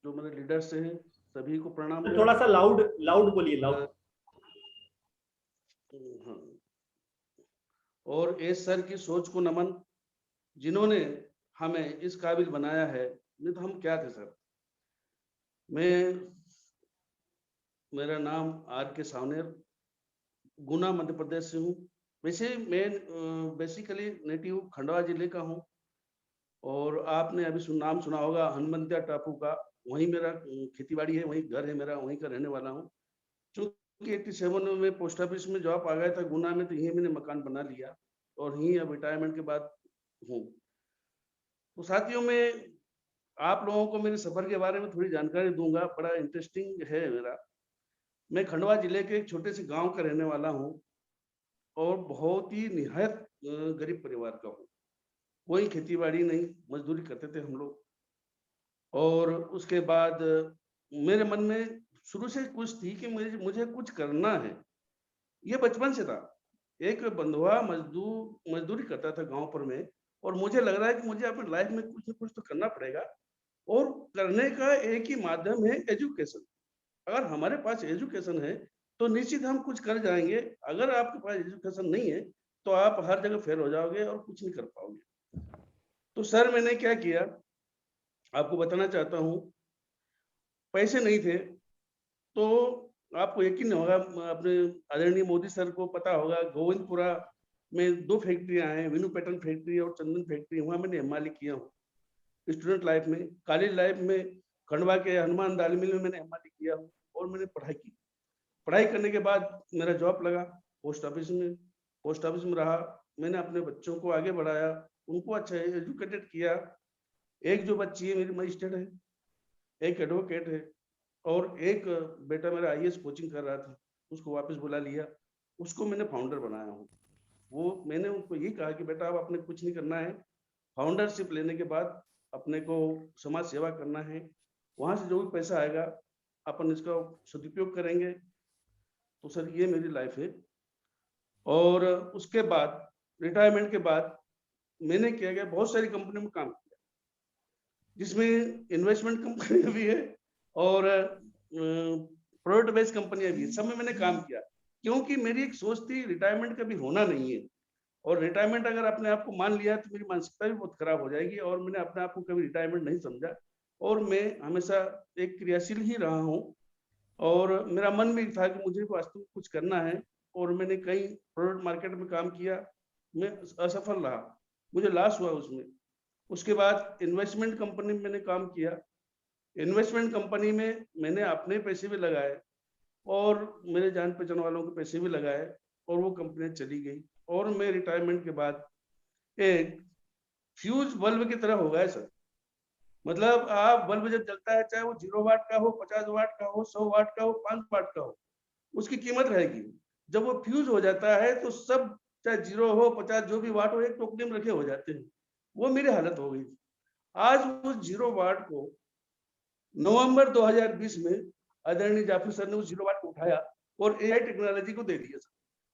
जो मेरे लीडर्स हैं, सभी को प्रणाम। थोड़ा सा लाउड बोलिए, लाउड। और एस सर की सोच को नमन, जिन्होंने हमें इस काबिल बनाया है। नहीं तो हम क्या थे सर। मेरा नाम आर के सावनेर, गुना मध्य प्रदेश से हूँ। वैसे मैं बेसिकली नेटिव खंडवा जिले का हूँ, और आपने अभी नाम सुना होगा हनुमंतिया टापू का। वहीं मेरा खेतीबाड़ी है, वहीं घर है मेरा, वहीं का रहने वाला हूँ। चूंकि 87 में मैं पोस्ट ऑफिस में जॉब आ गया था गुना में, तो यहीं मैंने मकान बना लिया और यहीं अब रिटायरमेंट के बाद हूँ। तो साथियों, में आप लोगों को मेरे सफर के बारे में थोड़ी जानकारी दूंगा, बड़ा इंटरेस्टिंग है मेरा। मैं खंडवा जिले के एक छोटे से गांव का रहने वाला हूँ और बहुत ही निहायत गरीब परिवार का हूँ। कोई खेती बाड़ी नहीं, मजदूरी करते थे हम लोग। और उसके बाद मेरे मन में शुरू से कुछ थी कि मुझे कुछ करना है। ये बचपन से था। एक बंधुआ मजदूरी करता था गांव पर में, और मुझे लग रहा है कि मुझे अपनी लाइफ में कुछ न कुछ तो करना पड़ेगा, और करने का एक ही माध्यम है एजुकेशन। अगर हमारे पास एजुकेशन है तो निश्चित हम कुछ कर जाएंगे। अगर आपके पास एजुकेशन नहीं है तो आप हर जगह फेल हो जाओगे और कुछ नहीं कर पाओगे। तो सर मैंने क्या किया आपको बताना चाहता हूँ। पैसे नहीं थे तो आपको यकीन नहीं होगा, अपने आदरणीय मोदी सर को पता होगा, गोविंदपुरा में 2 फैक्ट्रियां हैं, विनू पैटर्न फैक्ट्री और चंदन फैक्ट्री। वहां मैंने एमआरली किया हूँ स्टूडेंट लाइफ में। कॉलेज लाइफ में खंडवा के हनुमान दाल मिल में मैंने एमआरली किया हूँ, और मैंने पढ़ाई की। पढ़ाई करने के बाद मेरा जॉब लगा पोस्ट ऑफिस में। पोस्ट ऑफिस में रहा, मैंने अपने बच्चों को आगे बढ़ाया, उनको अच्छा एजुकेटेड किया। एक जो बच्ची है मेरी मजिस्ट्रेट है, एक एडवोकेट है, और एक बेटा मेरा आईएएस कोचिंग कर रहा था, उसको वापस बुला लिया, उसको मैंने फाउंडर बनाया हूँ। वो मैंने उनको यही कहा कि बेटा अब अपने कुछ नहीं करना है, फाउंडरशिप लेने के बाद अपने को समाज सेवा करना है, वहां से जो भी पैसा आएगा अपन इसका सदुपयोग करेंगे। तो सर ये मेरी लाइफ है। और उसके बाद रिटायरमेंट के बाद मैंने क्या किया, बहुत सारी कंपनी में काम किया, जिसमें इन्वेस्टमेंट कंपनी भी है और प्रोडक्ट बेस्ड कंपनियां भी है। सब में मैंने काम किया, क्योंकि मेरी एक सोच थी रिटायरमेंट कभी होना नहीं है, और रिटायरमेंट अगर अपने आप को मान लिया तो मेरी मानसिकता भी बहुत खराब हो जाएगी, और मैंने अपने आप को कभी रिटायरमेंट नहीं समझा। और मैं हमेशा एक क्रियाशील ही रहा हूँ, और मेरा मन में था कि मुझे वास्तव में कुछ करना है, और मैंने कई प्रोडक्ट मार्केट में काम किया, मैं असफल रहा, मुझे लॉस हुआ उसमें। उसके बाद इन्वेस्टमेंट कंपनी में मैंने काम किया। इन्वेस्टमेंट कंपनी में मैंने अपने पैसे भी लगाए और मेरे जान पहचान वालों के पैसे भी लगाए, और वो कंपनी चली गई। और मैं रिटायरमेंट के बाद एक फ्यूज बल्ब की तरह हो गया सर। मतलब आप बल्ब जब जलता है, चाहे वो 0 वाट का हो, 50 वाट का हो, 100 वाट का हो, 5 वाट का हो, उसकी कीमत रहेगी। जब वो फ्यूज हो जाता है तो सब, चाहे 0 हो, 50 जो भी वाट हो, एक टोकरी में रखे हो जाते हैं। वो मेरी हालत हो गई। आज उस 0 वाट को नवंबर 2020 में आदरणीय जाफरी सर ने उस 0 वाट को उठाया और एआई टेक्नोलॉजी को दे दिया सर।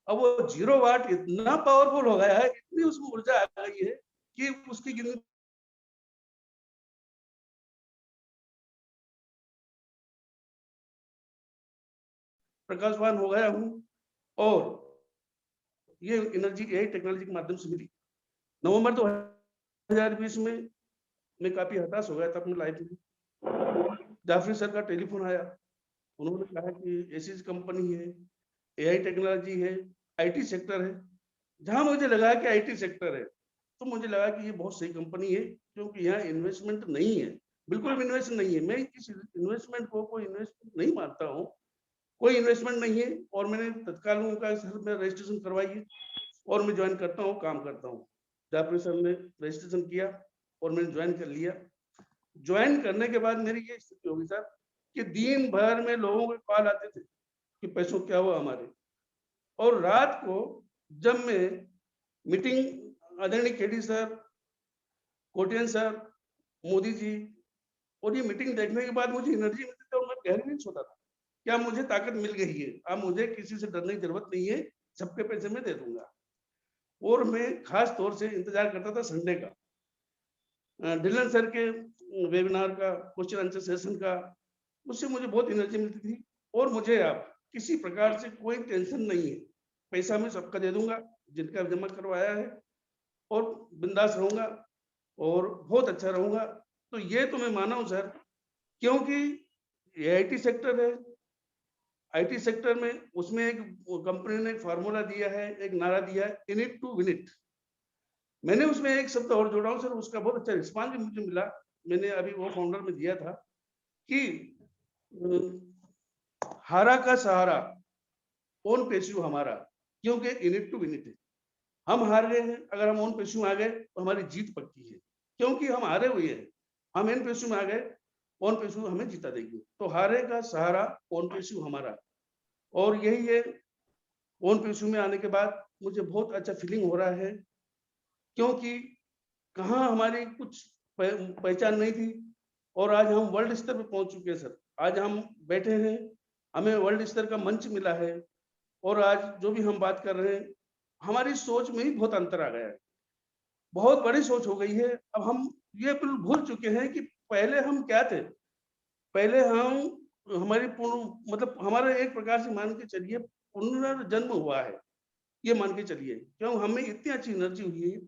अब वो 0 वाट इतना पावरफुल हो गया है, इतनी उसमें ऊर्जा आ गई है कि उसकी गिनती प्रकाशवान हो गया हूँ। और ये एनर्जी एआई टेक्नोलॉजी के माध्यम से मिली। नवंबर 2020 में मैं काफी हताश हो गया था अपनी लाइफ में। जाफरी सर का टेलीफोन आया, उन्होंने कहा कि ऐसी कंपनी है, एआई टेक्नोलॉजी है, आईटी सेक्टर है। जहां मुझे लगा कि आईटी सेक्टर है, तो मुझे लगा कि ये बहुत सही कंपनी है, क्योंकि यहाँ इन्वेस्टमेंट नहीं है, बिल्कुल भी इन्वेस्ट नहीं है। मैं इस इन्वेस्टमेंट को कोई इन्वेस्टमेंट नहीं मानता हूँ, कोई इन्वेस्टमेंट नहीं है। और मैंने तत्काल उनका सर में रजिस्ट्रेशन करवाई और मैं ज्वाइन करता हूँ, काम करता हूँ। जाफरी सर ने रजिस्ट्रेशन किया और मैंने ज्वाइन कर लिया। ज्वाइन करने के बाद मेरी ये स्थिति होगी सर कि दिन भर में लोगों के कॉल आते थे कि पैसों क्या हुआ हमारे। और रात को जब मैं मीटिंग आदरणीय केडी सर, कोटियन सर, मोदी जी, और ये मीटिंग देखने के बाद मुझे एनर्जी मिलती थी और मैं गहरी नींद सोता था। क्या मुझे ताकत मिल गई है, अब मुझे किसी से डरने की जरूरत नहीं है, सबके पैसे मैं दे दूंगा। और मैं खास तौर से इंतजार करता था संडे का, डिलन सर के वेबिनार का, क्वेश्चन आंसर सेशन का। उससे मुझे बहुत एनर्जी मिलती थी। और मुझे अब किसी प्रकार से कोई टेंशन नहीं है, पैसा मैं सबका दे दूंगा, जिनका जमा करवाया है, और बिंदास रहूंगा और बहुत अच्छा रहूंगा। तो ये तो मैं माना हूं सर, क्योंकि ये आईटी सेक्टर है। आईटी सेक्टर में उसमें एक कंपनी ने एक फार्मूला दिया है, एक नारा दिया है, in it to win it. मैंने उसमें एक शब्द और जोड़ा हूं सर, उसका बहुत अच्छा रिस्पांस भी मुझे मिला। मैंने अभी वो फाउंडर में दिया था कि हारा का सहारा ओन पेशू हमारा, क्योंकि in it to win it है। हम हार गए हैं, अगर हम ओन पेशू में आ गए तो हमारी जीत पक्की है, क्योंकि हम हारे हुए हैं। हम इन पेशू में आ गए, ओन पेशू हमें जीता देगी। तो हारे का सहारा ओन पेशू हमारा, और यही है। ओन पेशू में आने के बाद मुझे बहुत अच्छा फीलिंग हो रहा है, क्योंकि कहाँ हमारी कुछ पहचान नहीं थी, और आज हम वर्ल्ड स्तर पर पहुंच चुके हैं सर। आज हम बैठे हैं, हमें वर्ल्ड स्तर का मंच मिला है, और आज जो भी हम बात कर रहे हैं, हमारी सोच में ही बहुत अंतर आ गया है। बहुत बड़ी सोच हो गई है। अब हम ये बिल्कुल भूल चुके हैं कि पहले हम क्या थे। पहले हम हमारी पूर्ण मतलब हमारा एक प्रकार से मान के चलिए पुनर्जन्म हुआ है, ये मान के चलिए, क्यों हमें इतनी अच्छी एनर्जी हुई है।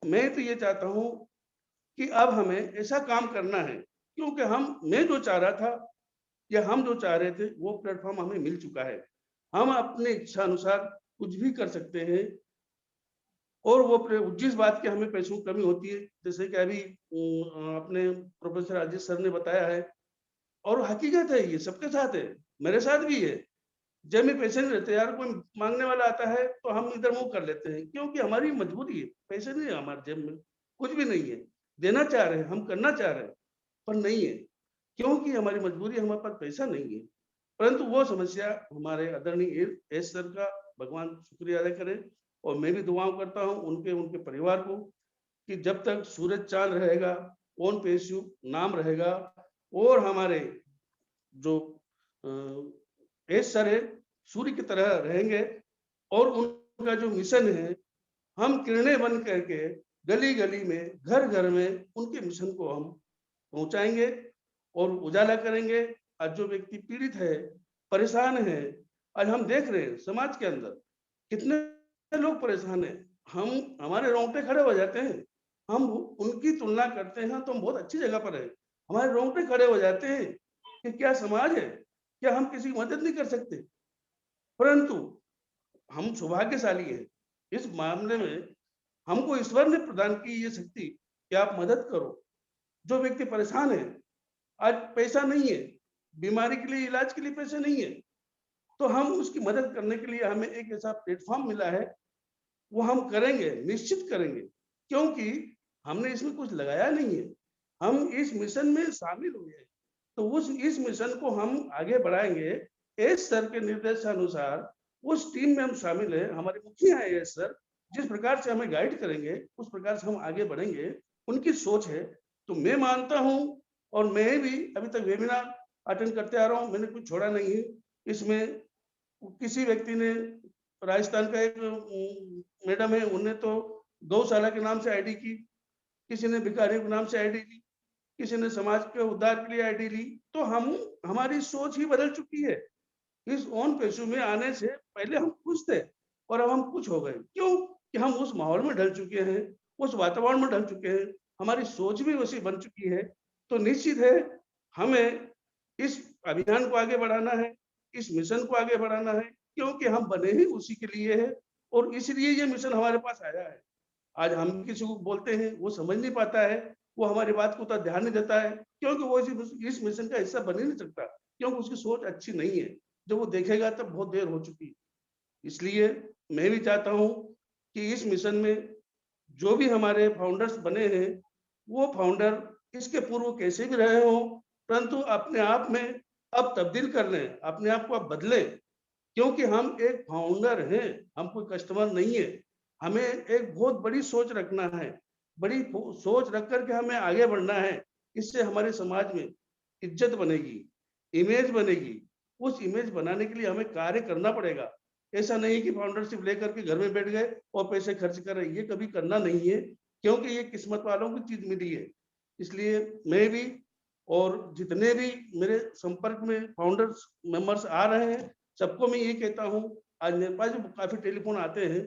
मैं तो ये चाहता हूँ कि अब हमें ऐसा काम करना है, क्योंकि मैं जो चाह रहा था या हम जो चाह रहे थे वो प्लेटफॉर्म हमें मिल चुका है। हम अपने इच्छा अनुसार कुछ भी कर सकते हैं, और वो जिस बात की हमें पैसों की कमी होती है, जैसे कि अभी अपने प्रोफेसर राजेश सर ने बताया है, और हकीकत है, ये सबके साथ है, मेरे साथ भी है। जब में पैसे नहीं रहते यार, कोई मांगने वाला आता है तो हम इधर मुंह कर लेते हैं, क्योंकि हमारी मजबूरी है। पैसे नहीं है हमारे जेब में, कुछ भी नहीं है। देना चाह रहे हैं, हम करना चाह रहे हैं, पर नहीं है, क्योंकि हमारी मजबूरी, हमारे पास पैसा नहीं है। परंतु वो समस्या हमारे आदरणीय एस सर का भगवान शुक्रिया अदा करें, और मैं भी दुआओं करता हूँ उनके परिवार को, कि जब तक सूरज चांद रहेगा, ओन पेशू नाम रहेगा, और हमारे जो एस सर है सूर्य की तरह रहेंगे, और उनका जो मिशन है, हम किरणें बन करके गली गली में, घर घर में उनके मिशन को हम पहुंचाएंगे और उजाला करेंगे। आज जो व्यक्ति पीड़ित है, परेशान है, आज हम देख रहे हैं समाज के अंदर कितने लोग परेशान हैं, हमारे रोंगटे खड़े हो जाते हैं। हम उनकी तुलना करते हैं तो हम बहुत अच्छी जगह पर है, हमारे रोंगटे खड़े हो जाते हैं कि क्या समाज है, क्या हम किसी की मदद नहीं कर सकते। परंतु हम सौभाग्यशाली हैं, इस मामले में हमको ईश्वर ने प्रदान की ये शक्ति कि आप मदद करो। जो व्यक्ति परेशान है, आज पैसा नहीं है, बीमारी के लिए, इलाज के लिए पैसे नहीं है, तो हम उसकी मदद करने के लिए हमें एक ऐसा प्लेटफॉर्म मिला है, वो हम करेंगे, निश्चित करेंगे, क्योंकि हमने इसमें कुछ लगाया नहीं है, हम इस मिशन में शामिल हुए हैं। तो इस मिशन को हम आगे बढ़ाएंगे। एस सर के निर्देशानुसार उस टीम में हम शामिल है, हमारे मुखिया है एस सर, जिस प्रकार से हमें गाइड करेंगे उस प्रकार से हम आगे बढ़ेंगे, उनकी सोच है। तो मैं मानता हूं, और मैं भी अभी तक वेबिनार अटेंड करते आ रहा हूं, मैंने कुछ छोड़ा नहीं है। इसमें किसी व्यक्ति ने, राजस्थान का एक मैडम है, उन्हें तो गौशाला के नाम से आईडी की, किसी ने भिखारियों के नाम से आईडी ली, किसी ने समाज के उद्धार के लिए आईडी ली। तो हमारी सोच ही बदल चुकी है। इस ओन पेशू में आने से पहले हम कुछ थे, और अब हम कुछ हो गए। क्यों? कि हम उस माहौल में ढल चुके हैं, उस वातावरण में ढल चुके हैं, हमारी सोच भी वैसी बन चुकी है। तो निश्चित है हमें इस अभियान को आगे बढ़ाना है, इस मिशन को आगे बढ़ाना है, क्योंकि हम बने ही उसी के लिए है, और इसलिए ये मिशन हमारे पास आया है। आज हम किसी को बोलते हैं, वो समझ नहीं पाता है, वो हमारी बात को उतना ध्यान नहीं देता है, क्योंकि वो इस मिशन का हिस्सा बन ही नहीं सकता, क्योंकि उसकी सोच अच्छी नहीं है। जब वो देखेगा तब बहुत देर हो चुकी। इसलिए मैं भी चाहता हूं कि इस मिशन में जो भी हमारे फाउंडर्स बने हैं, वो फाउंडर इसके पूर्व कैसे भी रहे हो, परंतु अपने आप में अब तब्दील कर लें, अपने आप को अब बदलें, क्योंकि हम एक फाउंडर हैं, हम कोई कस्टमर नहीं है। हमें एक बहुत बड़ी सोच रखना है, बड़ी सोच रख करके हमें आगे बढ़ना है। इससे हमारे समाज में इज्जत बनेगी, इमेज बनेगी। उस इमेज बनाने के लिए हमें कार्य करना पड़ेगा। ऐसा नहीं है कि फाउंडरशिप लेकर के घर में बैठ गए और पैसे खर्च कर रहे, ये कभी करना नहीं है, क्योंकि ये किस्मत वालों की चीज मिली है। इसलिए मैं भी और जितने भी मेरे संपर्क में फाउंडर्स मेंबर्स आ रहे हैं, सबको मैं ये कहता हूं, आज मेरे पास भी काफी टेलीफोन आते हैं,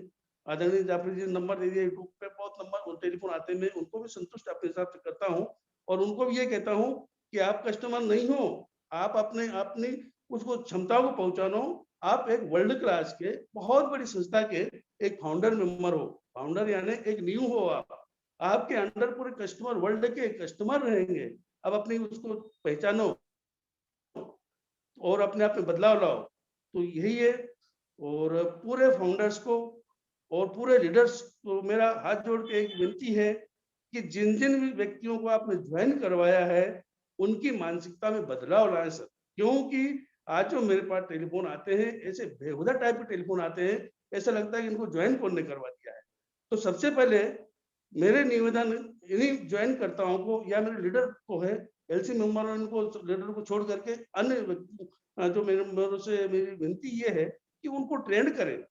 आदरणीय जाफरी जी नंबर दे दिए, यूट्यूब पे बहुत नंबर टेलीफोन आते हैं, मैं उनको भी संतुष्ट अपने हिसाब से करता हूँ और उनको भी ये कहता हूँ कि आप कस्टमर नहीं हो, आप अपनी उसको क्षमताओं को पहुंचानो, आप एक वर्ल्ड क्लास के बहुत बड़ी संस्था के एक फाउंडर मेंबर हो, फाउंडर यानी एक न्यू हो, आपके अंडर पूरे कस्टमर वर्ल्ड के कस्टमर रहेंगे। अब अपनी उसको पहचानो और अपने आप में बदलाव लाओ, तो यही है। और पूरे फाउंडर्स को और पूरे लीडर्स को मेरा हाथ जोड़ के एक विनती है कि जिन जिन भी व्यक्तियों को आपने ज्वाइन करवाया है उनकी मानसिकता में बदलाव लाएं सर, क्योंकि आज जो मेरे पास टेलीफोन आते हैं ऐसे बेहुदा टाइप के टेलीफोन आते हैं, ऐसा लगता है कि इनको ज्वाइन कौन ने करवा दिया है। तो सबसे पहले मेरे निवेदन इन्हीं ज्वाइन करताओं को या मेरे लीडर को है, एलसी मेंबर उनको लीडर को छोड़ करके अन्य जो मेरे से मेरी विनती ये है कि उनको ट्रेंड करें,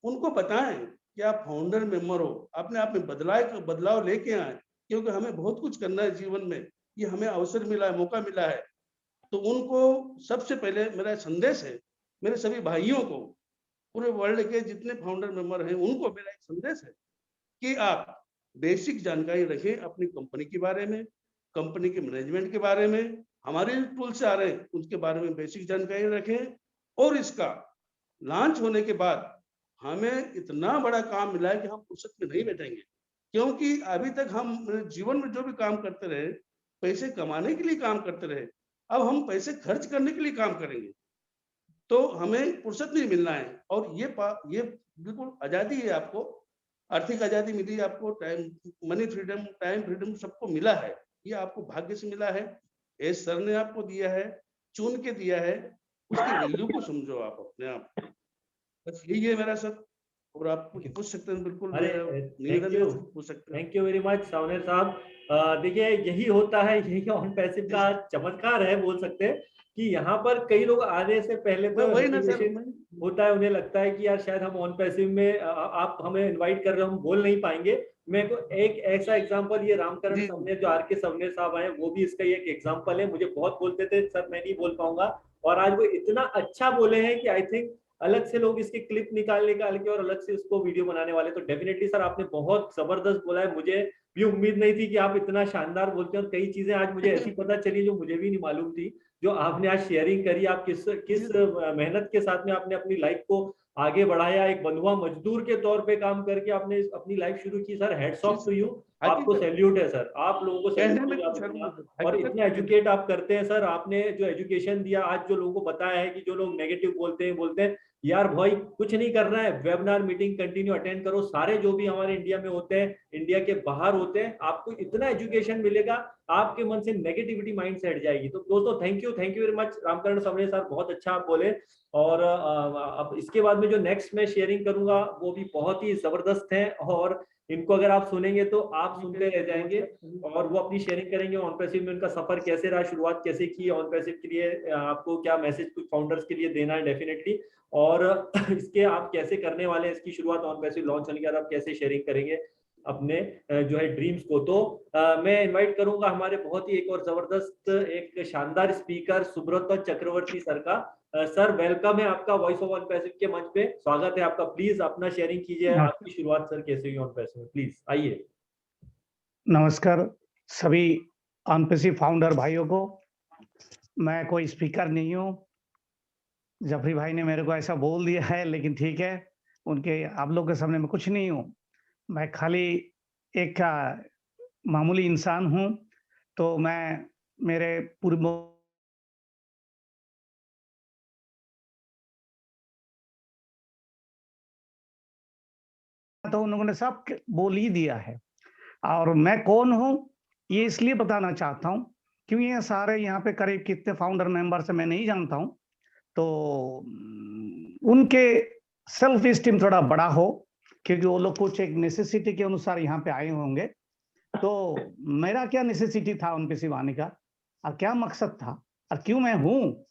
उनको बताएं कि आप फाउंडर मेंबर हो, अपने आप में बदलाव लेके आए, क्योंकि हमें बहुत कुछ करना है जीवन में, ये हमें अवसर मिला है, मौका मिला है। तो उनको सबसे पहले मेरा संदेश है, मेरे सभी भाइयों को, पूरे वर्ल्ड के जितने फाउंडर मेंबर हैं उनको मेरा एक संदेश है कि आप बेसिक जानकारी रखें अपनी कंपनी के बारे में, कंपनी के मैनेजमेंट के बारे में, हमारे टूल से आ रहे हैं उसके बारे में बेसिक जानकारी रखें। और इसका लॉन्च होने के बाद हमें इतना बड़ा काम मिला है कि हम फुर्सत में नहीं बैठेंगे, क्योंकि अभी तक हम जीवन में जो भी काम करते रहे पैसे कमाने के लिए काम करते रहे, अब हम पैसे खर्च करने के लिए काम करेंगे, तो हमें फुर्सत नहीं मिलना है। और ये बिल्कुल आजादी है, आपको आर्थिक आजादी मिली, आपको time money freedom time freedom सबको मिला है, ये आपको भाग्य से मिला है, एस सर ने आपको दिया है, चुन के दिया है, उसकी वैल्यू को समझो आप अपने आप। बस यही है मेरा सर, और आप कुछ पूछ सकते हैं, बिल्कुल निवेदन है, पूछ सकते हैं। Thank you very much Savner साहब। देखिए यही होता है, यही ऑन पैसिव का चमत्कार है, बोल सकते हैं कि यहाँ पर कई लोग आने से पहले तो वही ना सर, होता है, उन्हें लगता है कि यार शायद हम ऑन पैसिव में आप हमें इनवाइट कर रहे हो, हम बोल नहीं पाएंगे। मैं को एक ऐसा एग्जांपल, ये रामकरण सावनेर जो आर के सावनेर साहब आए, वो भी इसका एक एग्जांपल है। मुझे बहुत बोलते थे सर मैं नहीं बोल पाऊंगा, और आज वो इतना अच्छा बोले हैं कि आई थिंक अलग से लोग इसके क्लिप निकाल के और अलग से उसको वीडियो बनाने वाले। तो डेफिनेटली सर आपने बहुत जबरदस्त बोला है, मुझे भी उम्मीद नहीं थी कि आप इतना शानदार बोलते हैं, और कई चीजें आज मुझे ऐसी पता चली जो मुझे भी नहीं मालूम थी, जो आपने आज शेयरिंग करी। आप किस किस मेहनत के साथ में आपने अपनी लाइफ को आगे बढ़ाया, एक बंधुआ मजदूर के तौर पे काम करके आपने अपनी लाइफ शुरू की। Sir heads off to you, आपको सैल्यूट है सर, आप लोगों को सैल्यूट। और इतना एजुकेट आप करते हैं सर, आपने जो एजुकेशन दिया आज, जो लोगों को बताया है कि जो लोग नेगेटिव बोलते हैं यार भाई कुछ नहीं करना है, वेबिनार मीटिंग कंटिन्यू अटेंड करो, सारे जो भी हमारे इंडिया में होते हैं, इंडिया के बाहर होते हैं, आपको इतना एजुकेशन मिलेगा, आपके मन से नेगेटिविटी माइंड से हट जाएगी। तो दोस्तों thank you very much Ramkaran Savner sir, बहुत अच्छा आप बोले। और अब इसके बाद में जो नेक्स्ट मैं शेयरिंग करूंगा वो भी बहुत ही जबरदस्त है, और इनको अगर आप सुनेंगे तो आप सुनते रह जाएंगे। और वो अपनी शेयरिंग करेंगे ऑन पैसिव में उनका सफर कैसे रहा, शुरुआत कैसे की ऑन पैसिव के लिए, आपको क्या मैसेज कुछ फाउंडर्स के लिए देना है डेफिनेटली, और इसके आप कैसे करने वाले हैं, इसकी शुरुआत ऑन पैसिव लॉन्च होने के बाद आप कैसे शेयरिंग करेंगे अपने जो है ड्रीम्स को। तो मैं इनवाइट करूंगा हमारे बहुत ही एक और जबरदस्त एक शानदार स्पीकर सुब्रत चक्रवर्ती सर का। सर वेलकम है आपका वॉइस ऑफ ऑन पैसिव के मंच पे, स्वागत है आपका। प्लीज अपना शेयरिंग कीजिए, आपकी शुरुआत सर कैसे हुई ऑन पैसिव में, प्लीज आइए। नमस्कार सभी ऑन पैसिव फाउंडर भाइयों को। मैं कोई स्पीकर नहीं हूँ, जफरी भाई ने मेरे को ऐसा बोल दिया है, लेकिन ठीक है, उनके आप लोग के सामने मैं कुछ नहीं हूँ, मैं खाली एक मामूली इंसान हूँ। तो मैं मेरे पूर्व तो उन्होंने सब बोल ही दिया है, और मैं कौन हूँ ये इसलिए बताना चाहता हूँ क्योंकि ये सारे यहाँ पे करीब कितने फाउंडर मेंबर से मैं नहीं जानता हूँ, तो उनके सेल्फ स्टीम थोड़ा बड़ा हो, क्योंकि वो लोग कुछ एक नेसेसिटी के अनुसार यहाँ पे आए होंगे। तो मेरा क्या नेसेसिटी था उन पे सिर्फ आने का, और क्या मकसद था, और क्यों मैं हूँ,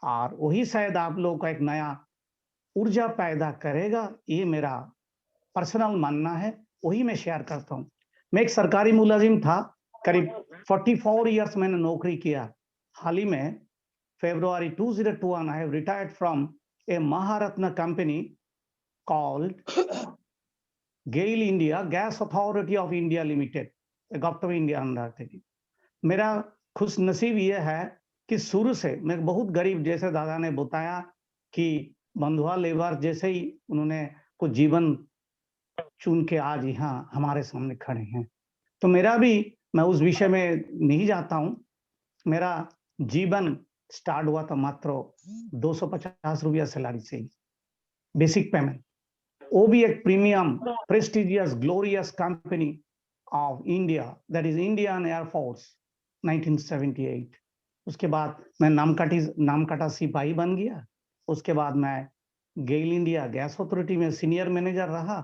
और वही शायद आप लोगों का एक नया ऊर्जा पैदा करेगा, ये मेरा पर्सनल मानना है, वही मैं शेयर करता हूँ। मैं एक सरकारी मुलाजिम था, करीब 44 इयर्स मैंने नौकरी किया। हाल ही में February 2021 I have retired from a Maharatna company called GAIL India, Gas Authority of India Limited, government of India under थी। मेरा खुश नसीब ये है कि शुरू से मैं बहुत गरीब, जैसे दादा ने बताया कि बंधुआ लेबर जैसे ही उन्होंने कुछ जीवन चुन के आज यहाँ हमारे सामने खड़े हैं। तो मेरा भी, मैं उस विषय में नहीं जाता हूँ, मेरा जीवन स्टार्ट हुआ था मात्र 250 रुपया सैलरी से ही, बेसिक पेमेंट, वो भी एक premium prestigious glorious company of India, that is Indian air force, 1978। उसके बाद मैं नामकाटा सिपाही बन गया। उसके बाद मैं गेल इंडिया गैस अथॉरिटी में सीनियर मैनेजर रहा,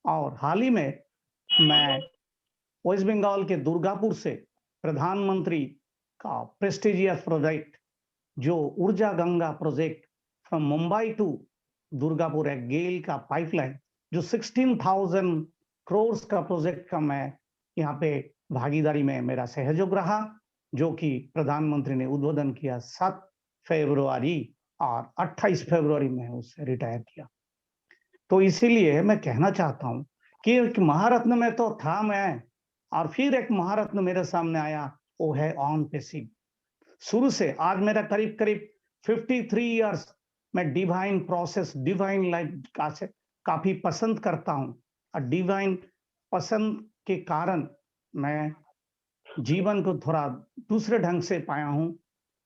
और हाल ही में मैं वेस्ट बंगाल के दुर्गापुर से प्रधानमंत्री का प्रेस्टिजियस प्रोजेक्ट, जो Urja Ganga project from Mumbai to Durgapur, एक गेल का पाइपलाइन जो 16,000 करोड़ का प्रोजेक्ट का मैं यहाँ पे भागीदारी में मेरा सहयोग रहा, जो कि प्रधानमंत्री ने उद्बोधन किया 7 फरवरी और 28 फरवरी में उससे रिटायर किया। तो इसीलिए मैं कहना चाहता हूँ कि एक महारत्न में तो था मैं, और फिर एक महारत्न मेरे सामने आया, वो है ऑन पैसिव। शुरू से आज मेरा करीब करीब 53 इयर्स मैं डिवाइन प्रोसेस, डिवाइन लाइफ काफी पसंद करता हूँ, और डिवाइन पसंद के कारण मैं जीवन को थोड़ा दूसरे ढंग से पाया हूँ।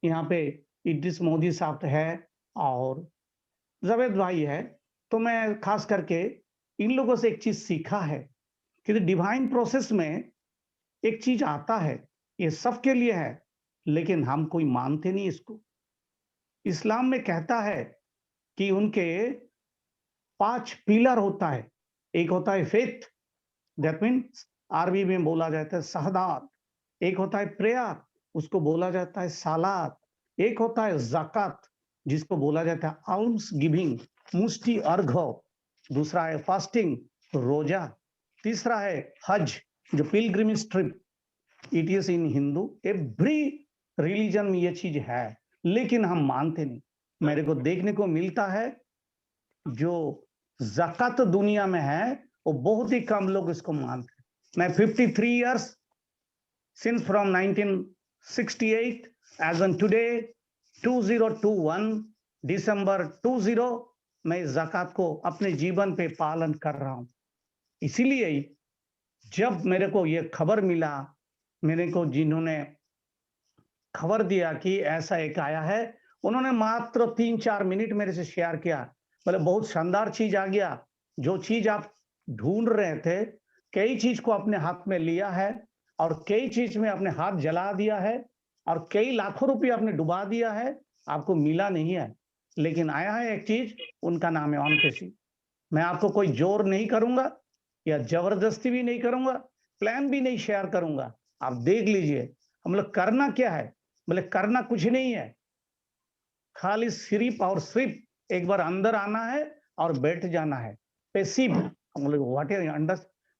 यहाँ पे इद्रिस मोदी साहब है और जावेद भाई है, तो मैं खास करके इन लोगों से एक चीज सीखा है कि डिवाइन प्रोसेस में एक चीज आता है, ये सबके लिए है, लेकिन हम कोई मानते नहीं इसको। इस्लाम में कहता है कि उनके 5 पिलर होता है। एक होता है फेथ, दैट मीन्स अरबी में बोला जाता है शहादत। एक होता है प्रेयर, उसको बोला जाता है सालात। एक होता है ज़कात, जिसको बोला जाता है आल्म्स गिविंग, मुष्टि अर्घ। दूसरा है फास्टिंग, रोजा। तीसरा है हज, जो pilgrimage trip. It is in Hindu, every religion में ये चीज है, लेकिन हम मानते नहीं। मेरे को देखने को मिलता है जो ज़कात दुनिया में है, वो बहुत ही कम लोग इसको मानते हैं। मैं 53 years since from 1968 as on today 2021 दिसंबर 20 मैं ज़कात को अपने जीवन पे पालन कर रहा हूं। इसीलिए जब मेरे को ये खबर मिला, मेरे को जिन्होंने खबर दिया कि ऐसा एक आया है, उन्होंने मात्र 3-4 मिनट मेरे से शेयर किया। बोले बहुत शानदार चीज आ गया, जो चीज आप ढूंढ रहे थे, कई चीज को अपने हाथ में लिया है, और कई चीज में अपने हाथ जला दिया है, और कई लाखों रुपये आपने डुबा दिया है, आपको मिला नहीं है, लेकिन आया है एक चीज, उनका नाम है ऑन पैसिव। मैं आपको कोई जोर नहीं करूंगा या जबरदस्ती भी नहीं करूंगा, प्लान भी नहीं शेयर करूंगा, आप देख लीजिए। हम लोग करना क्या है, बोले करना कुछ नहीं है, खाली सिर्फ और सिर्फ एक बार अंदर आना है और बैठ जाना है, पैसिव। हम लोग व्हाट इज अंडर,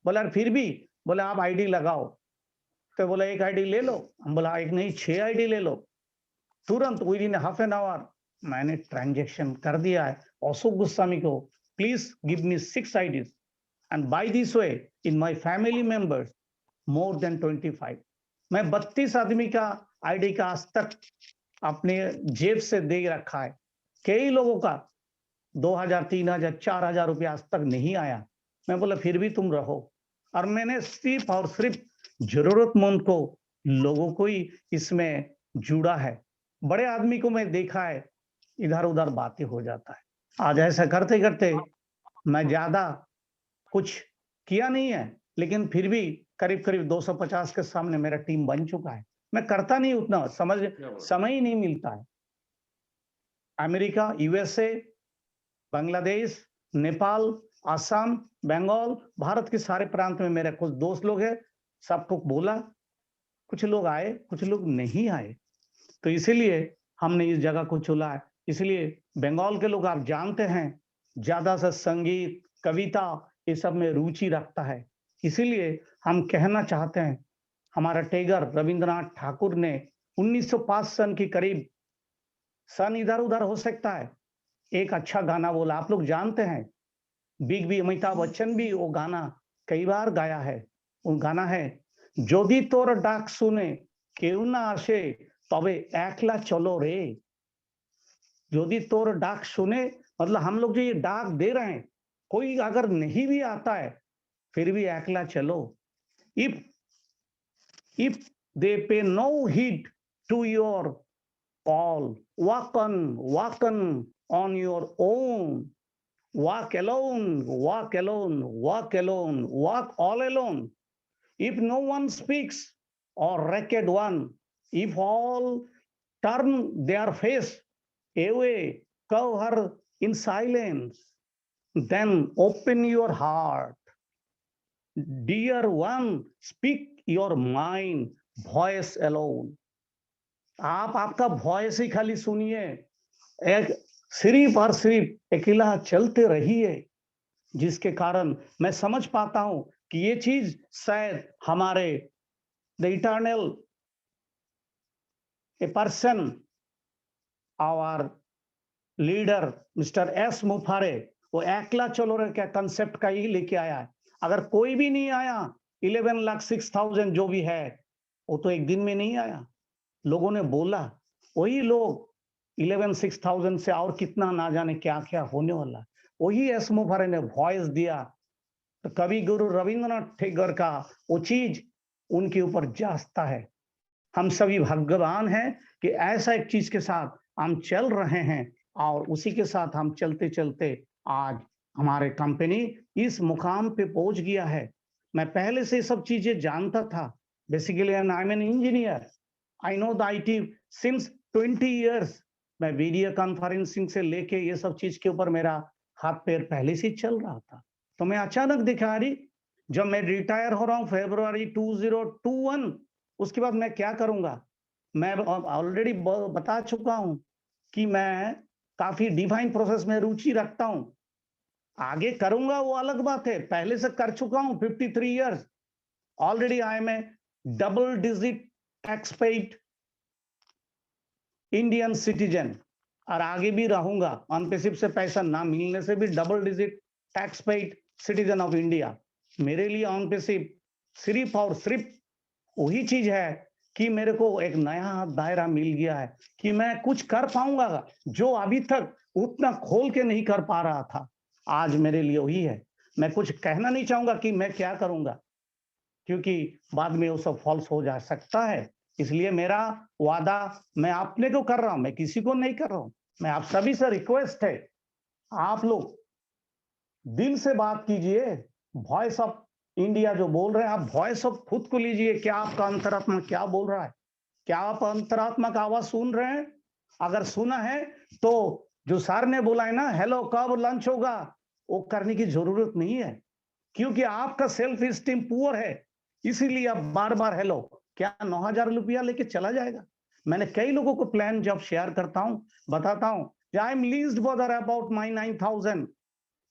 बोला फिर भी, बोले आप आईडी लगाओ, तो बोला एक आईडी ले लो। हम बोला एक नहीं 6 आईडी ले लो। तुरंत within half an hour मैंने ट्रांजैक्शन कर दिया है अशोक गोस्वामी को, please give me 6 IDs, and by this way in my family members more than 25। मैं 32 आदमी का आईडी का आज तक अपने जेब से दे रखा है। कई लोगों का 2000, 3000, 4000 रुपया आज तक नहीं आया। मैं बोला फिर भी तुम रहो, और मैंने सिर्फ और सिर्फ जरूरतमंद को, लोगों को ही इसमें जुड़ा है। बड़े आदमी को मैं देखा है इधर उधर बातें हो जाता है। आज ऐसा करते करते मैं ज्यादा कुछ किया नहीं है, लेकिन फिर भी करीब करीब 250 के सामने मेरा टीम बन चुका है। मैं करता नहीं उतना, समय ही नहीं मिलता है। अमेरिका, यूएसए, बांग्लादेश, नेपाल, आसाम, बंगाल, भारत के सारे प्रांत में मेरे कुछ दोस्त लोग हैं, सबको बोला, कुछ लोग आए, कुछ लोग नहीं आए, तो इसीलिए हमने इस जगह को चुना है। इसलिए बंगाल के लोग आप जानते हैं ज्यादा से संगीत, कविता, ये सब में रुचि रखता है। इसीलिए हम कहना चाहते हैं, हमारा टैगर रविंद्रनाथ ठाकुर ने 1905 सन के करीब, सन इधर उधर हो सकता है, एक अच्छा गाना बोला, आप लोग जानते हैं, बिग बी, अमिताभ बच्चन भी वो गाना कई बार गाया है। वो गाना है, यदि तोर डाक सुने केउ ना आसे तबे एकला चलो रे। यदि तोर डाक सुने, मतलब हम लोग जो ये डाक दे रहे हैं, कोई अगर नहीं भी आता है फिर भी एकला चलो। If they pay no heed to your call, walk on your own. Walk alone, walk alone, walk alone, walk all alone. If no one speaks or record one, if all turn their face away, cover in silence, then open your heart. Dear one, speak your mind, voice alone. आप आपका voice ही खाली सुनिए, एक सिर्फ और सिर्फ अकेला चलते रहिए, जिसके कारण मैं समझ पाता हूं कि ये चीज शायद हमारे the eternal a person, our leader mister S Mufare, वो एकला चलो रे क्या कंसेप्ट का ही लेके आया है। अगर कोई भी नहीं आया, 11,06,000 जो भी है, वो तो एक दिन में नहीं आया। लोगों ने बोला, वही लोग 11,06,000 से और कितना ना जाने क्या क्या होने वाला, वही एस मुफारे ने वॉइस दिया। तो कवि गुरु रविंद्रनाथ टैगोर का वो चीज उनके ऊपर जाता है। हम सभी भाग्यवान हैं कि ऐसा एक चीज के साथ हम चल रहे हैं, और उसी के साथ हम चलते चलते आज हमारे कंपनी इस मुकाम पे पहुंच गया है। मैं पहले से सब चीजें जानता था। Basically I am an engineer, I know the IT since 20 years. मैं वीडियो कॉन्फ्रेंसिंग से लेके ये सब चीज के ऊपर मेरा हाथ पैर पहले से चल रहा था। तो मैं अचानक दिखा रही, जब मैं रिटायर हो रहा हूँ फरवरी 2021, उसके बाद मैं क्या करूंगा। मैं ऑलरेडी बता चुका हूं कि मैं काफी डिफाइन प्रोसेस में रुचि रखता हूं। आगे करूंगा वो अलग बात है, पहले से कर चुका हूं 53 years already. I am a double digit tax paid Indian citizen, और आगे भी रहूंगा। अनपेसिव से पैसा ना मिलने से भी double digit tax paid citizen of India. मेरे लिए अनपेसिव सिर्फ और सिर्फ वही चीज है कि मेरे को एक नया दायरा मिल गया है कि मैं कुछ कर पाऊंगा जो अभी तक उतना खोल के नहीं कर पा रहा था। आज मेरे लिए वही है। मैं कुछ कहना नहीं चाहूंगा कि मैं क्या करूंगा, क्योंकि बाद में वो सब फॉल्स हो जा सकता है। इसलिए मेरा वादा मैं अपने को कर रहा हूं, मैं किसी को नहीं कर रहा हूं। मैं आप सभी से रिक्वेस्ट है, आप लोग दिल से बात कीजिए। वॉइस ऑफ इंडिया जो बोल रहे हैं, आप वॉइस ऑफ खुद को लीजिए। क्या आपका अंतरात्मा क्या बोल रहा है? क्या आप अंतरात्मा का आवाज सुन रहे हैं? अगर सुना है तो जो सर ने बोला है ना, हेलो कब लंच होगा, वो करने की जरूरत नहीं है, क्योंकि आपका सेल्फ स्टीम पुअर है। इसीलिए आप बार बार हेलो, क्या 9,000 रुपया लेके चला जाएगा? मैंने कई लोगों को प्लान जब शेयर करता हूं, बताता हूं, I am leased for about my 9,000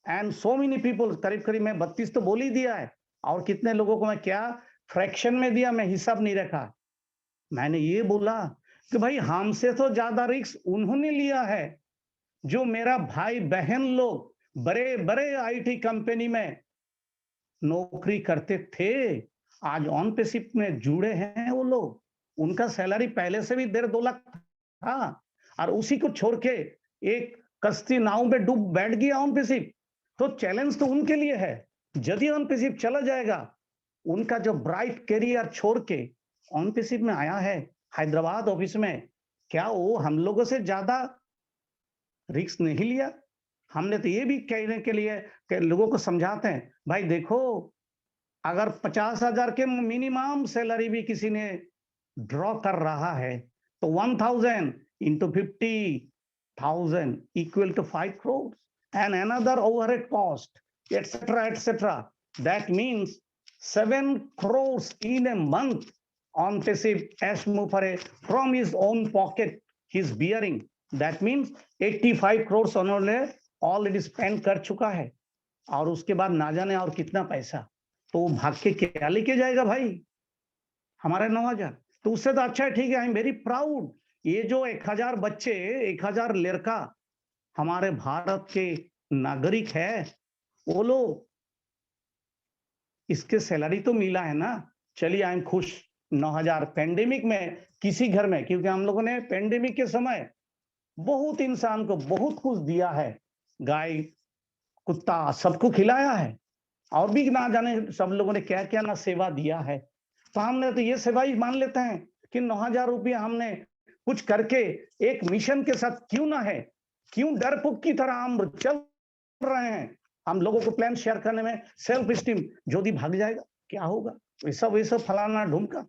and so many people. करीब करीब मैं 32 तो बोल ही दिया है, और कितने लोगों को मैं क्या फ्रैक्शन में दिया, मैं हिसाब नहीं रखा। मैंने ये बोला कि भाई हमसे तो ज्यादा रिस्क उन्होंने लिया है, जो मेरा भाई बहन लोग बड़े बड़े IT कंपनी में नौकरी करते थे, आज ऑन पेसिप में जुड़े हैं वो लोग। उनका सैलरी पहले से भी 1.5-2 लाख था, और उसी को छोड़ के एक कश्ती नाव में डूब बैठ गया ऑन पेसिप। तो चैलेंज तो उनके लिए है। यदि ऑन पेसिप चला जाएगा, उनका जो ब्राइट करियर छोड़ के ऑन पेसिप में आया है हैदराबाद ऑफिस में, क्या वो हम लोगों से ज्यादा रिस्क नहीं लिया? हमने तो ये भी कहने के लिए कि लोगों को समझाते हैं, भाई देखो, अगर 50,000 के मिनिमम सैलरी भी किसी ने ड्रॉ कर रहा है, तो 1,000 into 50,000 equal to 5 crores and another overhead cost, etc., etc. That means 7 crores in a month on passive as Mufare from his own pocket he's bearing. That means 85 crores उन्होंने already spend कर चुका है, और उसके बाद ना जाने और कितना पैसा। तो वो भाग के क्या लेके जाएगा भाई हमारे 9,000? तो उससे तो अच्छा है, ठीक है, आई एम वेरी प्राउड। ये जो 1,000 बच्चे, 1,000 लड़का हमारे भारत के नागरिक है, वो लोग इसके सैलरी तो मिला है ना, चलिए आई एम खुश। 9,000 पेंडेमिक में किसी घर में, क्योंकि हम लोगों ने पेंडेमिक के समय बहुत इंसान को बहुत कुछ दिया है, गाय कुत्ता सबको खिलाया है, और भी ना जाने सब लोगों ने क्या क्या ना सेवा दिया है। तो हमने तो ये सेवा ही मान लेते हैं कि 9,000 रुपया हमने कुछ करके एक मिशन के साथ क्यों ना है, क्यों डरपोक की तरह हम चल रहे हैं। हम लोगों को प्लान शेयर करने में सेल्फ स्टीम ज्योति भाग जाएगा, क्या होगा, वैसा फलाना ढूंढका।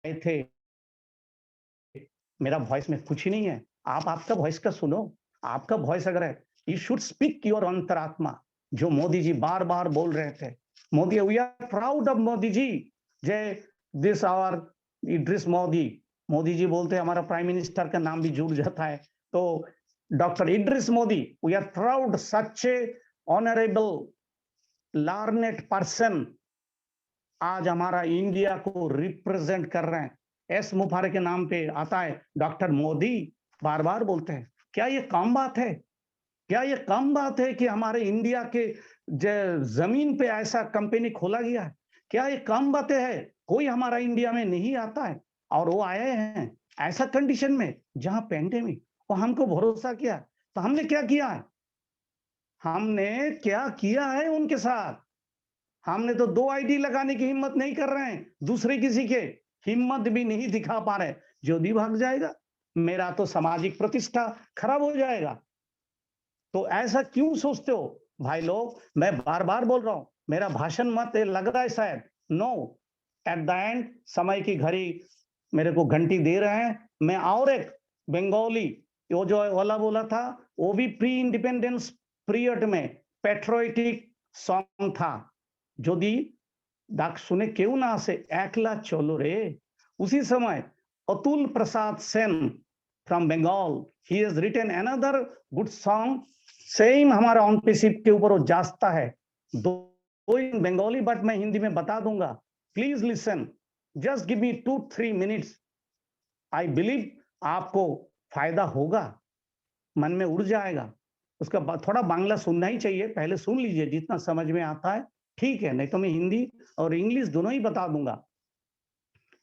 थे मेरा वॉइस में कुछ ही नहीं है, आप आपका वॉइस का सुनो, आपका वॉइस अगर है, यू शुड स्पीक योर अंतरात्मा, जो मोदी जी बार बार बोल रहे थे। Modi, we are proud of Modi ji, जय दिस आवर इड्रिस मोदी। मोदी जी बोलते हैं, हमारा प्राइम मिनिस्टर का नाम भी जुड़ जाता है, तो doctor Idris Modi, we are proud, such a honourable learned person आज हमारा इंडिया को रिप्रेजेंट कर रहे हैं। एस मुफारे के नाम पे आता है डॉक्टर मोदी, बार बार बोलते हैं। क्या ये कम बात है? क्या ये कम बात है कि हमारे इंडिया के जमीन पे ऐसा कंपनी खोला गया है? क्या ये कम बातें है? कोई हमारा इंडिया में नहीं आता है, और वो आए हैं ऐसा कंडीशन में जहां पेंडेमिक, वो हमको भरोसा किया। तो हमने क्या किया है? हमने क्या किया है उनके साथ? हमने तो 2 आईडी लगाने की हिम्मत नहीं कर रहे हैं, दूसरे किसी के हिम्मत भी नहीं दिखा पा रहे। ज्योति भाग जाएगा, मेरा तो सामाजिक प्रतिष्ठा खराब हो जाएगा। तो ऐसा क्यों सोचते हो भाई लोग? मैं बार बार बोल रहा हूं, मेरा भाषण मत लग रहा है शायद, नो, एट द एंड समय की घड़ी मेरे को घंटी दे रहे हैं। मैं और एक बंगाली, वो जो वाला बोला था, वो भी प्री इंडिपेंडेंस पीरियड में पेट्रोइटिक सॉन्ग था, যদি ডাক শুনে কেউ না আসে একলা চলো রে। उसी समय Atul Prasad Sen from Bengal, he has written another good song, same हमारा ऑन पे शिप के ऊपर वो जाता है, दो इन बंगाली, बट मैं हिंदी में बता दूंगा, please listen, just give me 2-3 minutes. I believe आपको फायदा होगा, मन में उड़ जाएगा। उसका थोड़ा बांग्ला सुनना ही चाहिए, पहले सुन लीजिए, जितना समझ में आता है ठीक है, नहीं तो मैं हिंदी और इंग्लिश दोनों ही बता दूंगा।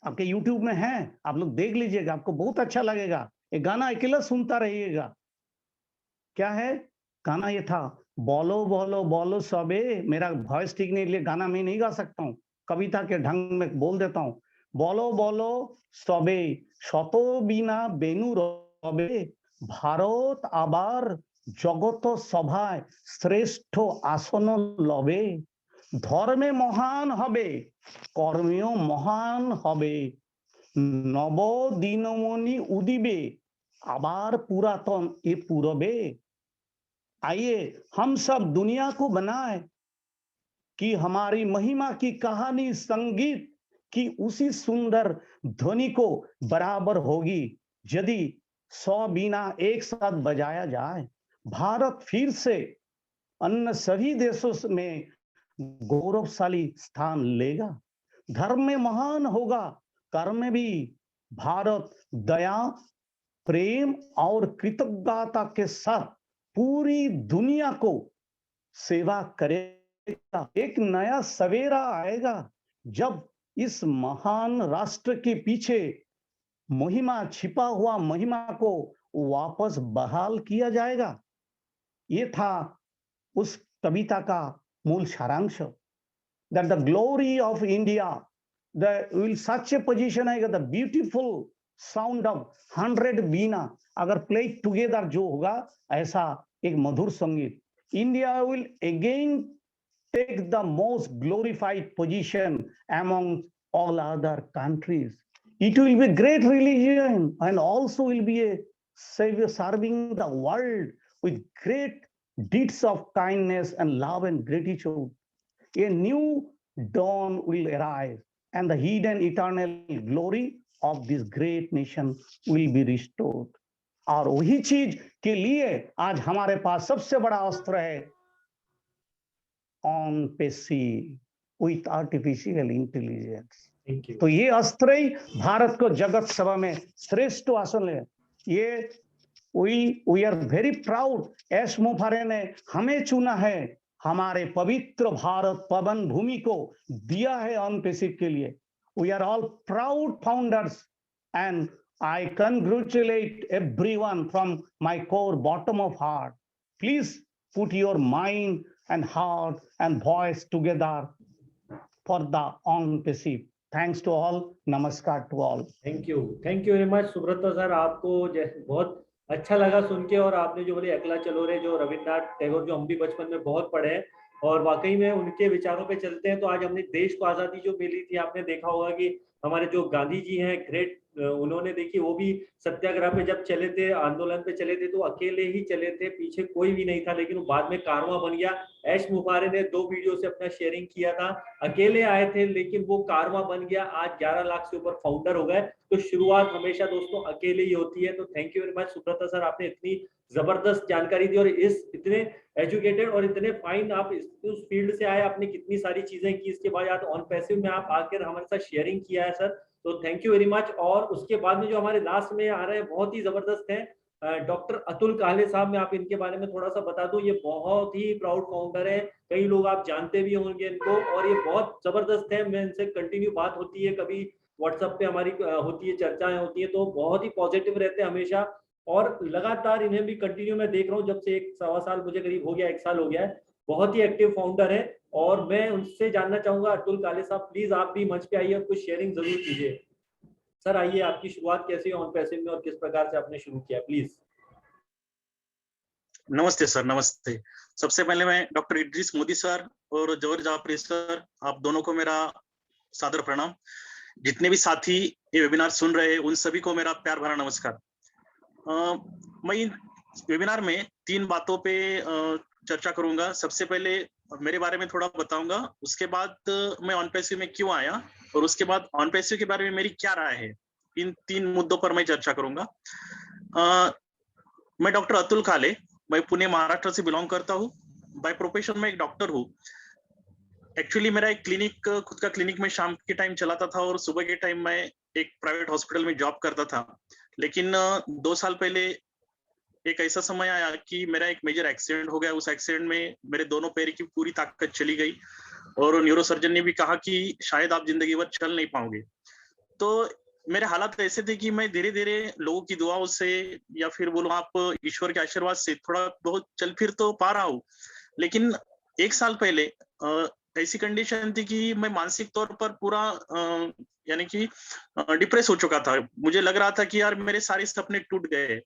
आपके YouTube में है, आप लोग देख लीजिएगा, आपको बहुत अच्छा लगेगा। ये गाना अकेला सुनता रहिएगा। क्या है गाना? ये था, बोलो बोलो बोलो सबे। मेरा वॉइस ठीक नहीं, इसलिए गाना मैं नहीं गा सकता हूँ, कविता के ढंग में बोल देता हूँ। बोलो बोलो सबे शतो बिना बेनु रबे, भारत आबार जगत सभाय श्रेष्ठ आसन लबे, धर्मे महान हबे कर्मेও महान हबे, नव दिनमणि उदिबे आबार पुरातन ए पूरबे। आइए हम सब दुनिया को बनाए कि हमारी महिमा की कहानी संगीत की उसी सुंदर ध्वनि को बराबर होगी यदि 100 बीना एक साथ बजाया जाए। भारत फिर से अन्य सभी देशों में गौरवशाली स्थान लेगा, धर्म में महान होगा, कर्म में भी। भारत दया, प्रेम और कृतज्ञता के साथ पूरी दुनिया को सेवा करेगा। एक नया सवेरा आएगा जब इस महान राष्ट्र के पीछे महिमा, छिपा हुआ महिमा को वापस बहाल किया जाएगा। ये था उस कविता का मूल सारांश। That the glory of India, the will such a position आएगा, the beautiful sound of 100 बीना अगर play together जो होगा, ऐसा एक मधुर संगीत, India will again take the most glorified position among all other countries. It will be a great religion and also will be a savior serving the world with great deeds of kindness and love and gratitude. A new dawn will arise and the hidden eternal glory of this great nation will be restored. और वही चीज के लिए आज हमारे पास सबसे बड़ा अस्त्र है ऑन पेसी with artificial intelligence. Thank you. तो ये अस्त्र ही भारत को जगत सभा में श्रेष्ठ आसन है। ये वी आर वेरी प्राउड, एस मुफारे ने हमें चुना है, हमारे पवित्र भारत पवन भूमि को दिया है ऑन पैसिव के लिए। We are all proud founders and I congratulate everyone from my core bottom of heart. Please put your mind and heart and voice together for the Onpassive. Thanks to all, नमस्कार to all. Thank you very much Subrata sir. आपको बहुत अच्छा लगा सुन के, और आपने जो बोले अकेला चलो रे, जो रविन्द्रनाथ टैगोर जो हम भी बचपन में बहुत पढ़े हैं, और वाकई में उनके विचारों पे चलते हैं तो आज हमने देश को आज़ादी जो मिली थी, आपने देखा होगा कि हमारे जो गांधी जी हैं ग्रेट, उन्होंने देखिए वो भी सत्याग्रह पे जब चले थे, आंदोलन पे चले थे तो अकेले ही चले थे, पीछे कोई भी नहीं था, लेकिन बाद में कारवां बन गया। एश मुफारे ने 2 वीडियो से अपना शेयरिंग किया था, अकेले आए थे लेकिन वो कारवां बन गया, आज 11 लाख से ऊपर फाउंडर हो गए। तो शुरुआत हमेशा दोस्तों अकेले ही होती है। तो thank you very much Subrata sir, आपने इतनी जबरदस्त जानकारी दी, और इस इतने एजुकेटेड और इतने फाइन आप उस फील्ड से आए, आपने कितनी सारी चीजें की, इसके बाद आज ऑन पैसिव में आप आकर हमारे साथ शेयरिंग किया है सर, तो थैंक यू वेरी मच। और उसके बाद में जो हमारे लास्ट में आ रहे हैं बहुत ही जबरदस्त हैं, डॉक्टर अतुल काले साहब, मैं आप इनके बारे में थोड़ा सा बता दूं, ये बहुत ही प्राउड फाउंडर है, कई लोग आप जानते भी होंगे इनको, और ये बहुत जबरदस्त है। मैं इनसे कंटिन्यू बात होती है, कभी व्हाट्सएप पे हमारी होती है, चर्चाएं होती है, तो बहुत ही पॉजिटिव रहते हैं हमेशा, और लगातार इन्हें भी कंटिन्यू मैं देख रहा हूँ जब से 1 सवा साल मुझे करीब हो गया, 1 साल हो गया है, बहुत ही एक्टिव फाउंडर है। और मैं उनसे जानना चाहूंगा, अतुल काले साहब प्लीज आप भी मंच पे आइए और कुछ शेयरिंग जरूर कीजिए। सर आइए, आपकी शुरुआत कैसे ऑन पैसिव में और किस प्रकार से आपने शुरू किया, प्लीज। नमस्ते सर, नमस्ते। सबसे पहले मैं डॉक्टर इद्रिस मोदी सर और जवर जाफरी सर, आप दोनों को मेरा सादर प्रणाम। जितने भी साथी ये वेबिनार सुन रहे हैं उन सभी को मेरा प्यार भरा नमस्कार। मैं वेबिनार में 3 बातों पे चर्चा करूंगा। सबसे पहले मेरे बारे में थोड़ा बताऊंगा, उसके बाद मैं ऑन पैसिव में क्यों आया, और उसके बाद ऑन पैसिव के बारे में मेरी क्या राय है। इन 3 मुद्दों पर मैं चर्चा करूंगा। मैं डॉक्टर अतुल काले, मैं पुणे महाराष्ट्र से बिलोंग करता हूँ। बाय प्रोफेशन में एक डॉक्टर हूँ। एक्चुअली मेरा एक क्लिनिक, खुद का क्लिनिक में शाम के टाइम चलाता था, और सुबह के टाइम मैं एक प्राइवेट हॉस्पिटल में जॉब करता था। लेकिन 2 साल पहले एक ऐसा समय आया कि मेरा एक मेजर एक्सीडेंट हो गया। उस एक्सीडेंट में मेरे दोनों पैर की पूरी ताकत चली गई, और न्यूरोसर्जन ने भी कहा कि शायद आप जिंदगी भर चल नहीं पाओगे। तो मेरे हालात ऐसे थे कि मैं धीरे धीरे लोगों की दुआओं से, या फिर बोलो आप ईश्वर के आशीर्वाद से, थोड़ा बहुत चल फिर तो पा रहा हूँ। लेकिन 1 साल पहले ऐसी कंडीशन थी कि मैं मानसिक तौर पर पूरा यानी कि डिप्रेस हो चुका था। मुझे लग रहा था कि यार मेरे सारे सपने टूट गए।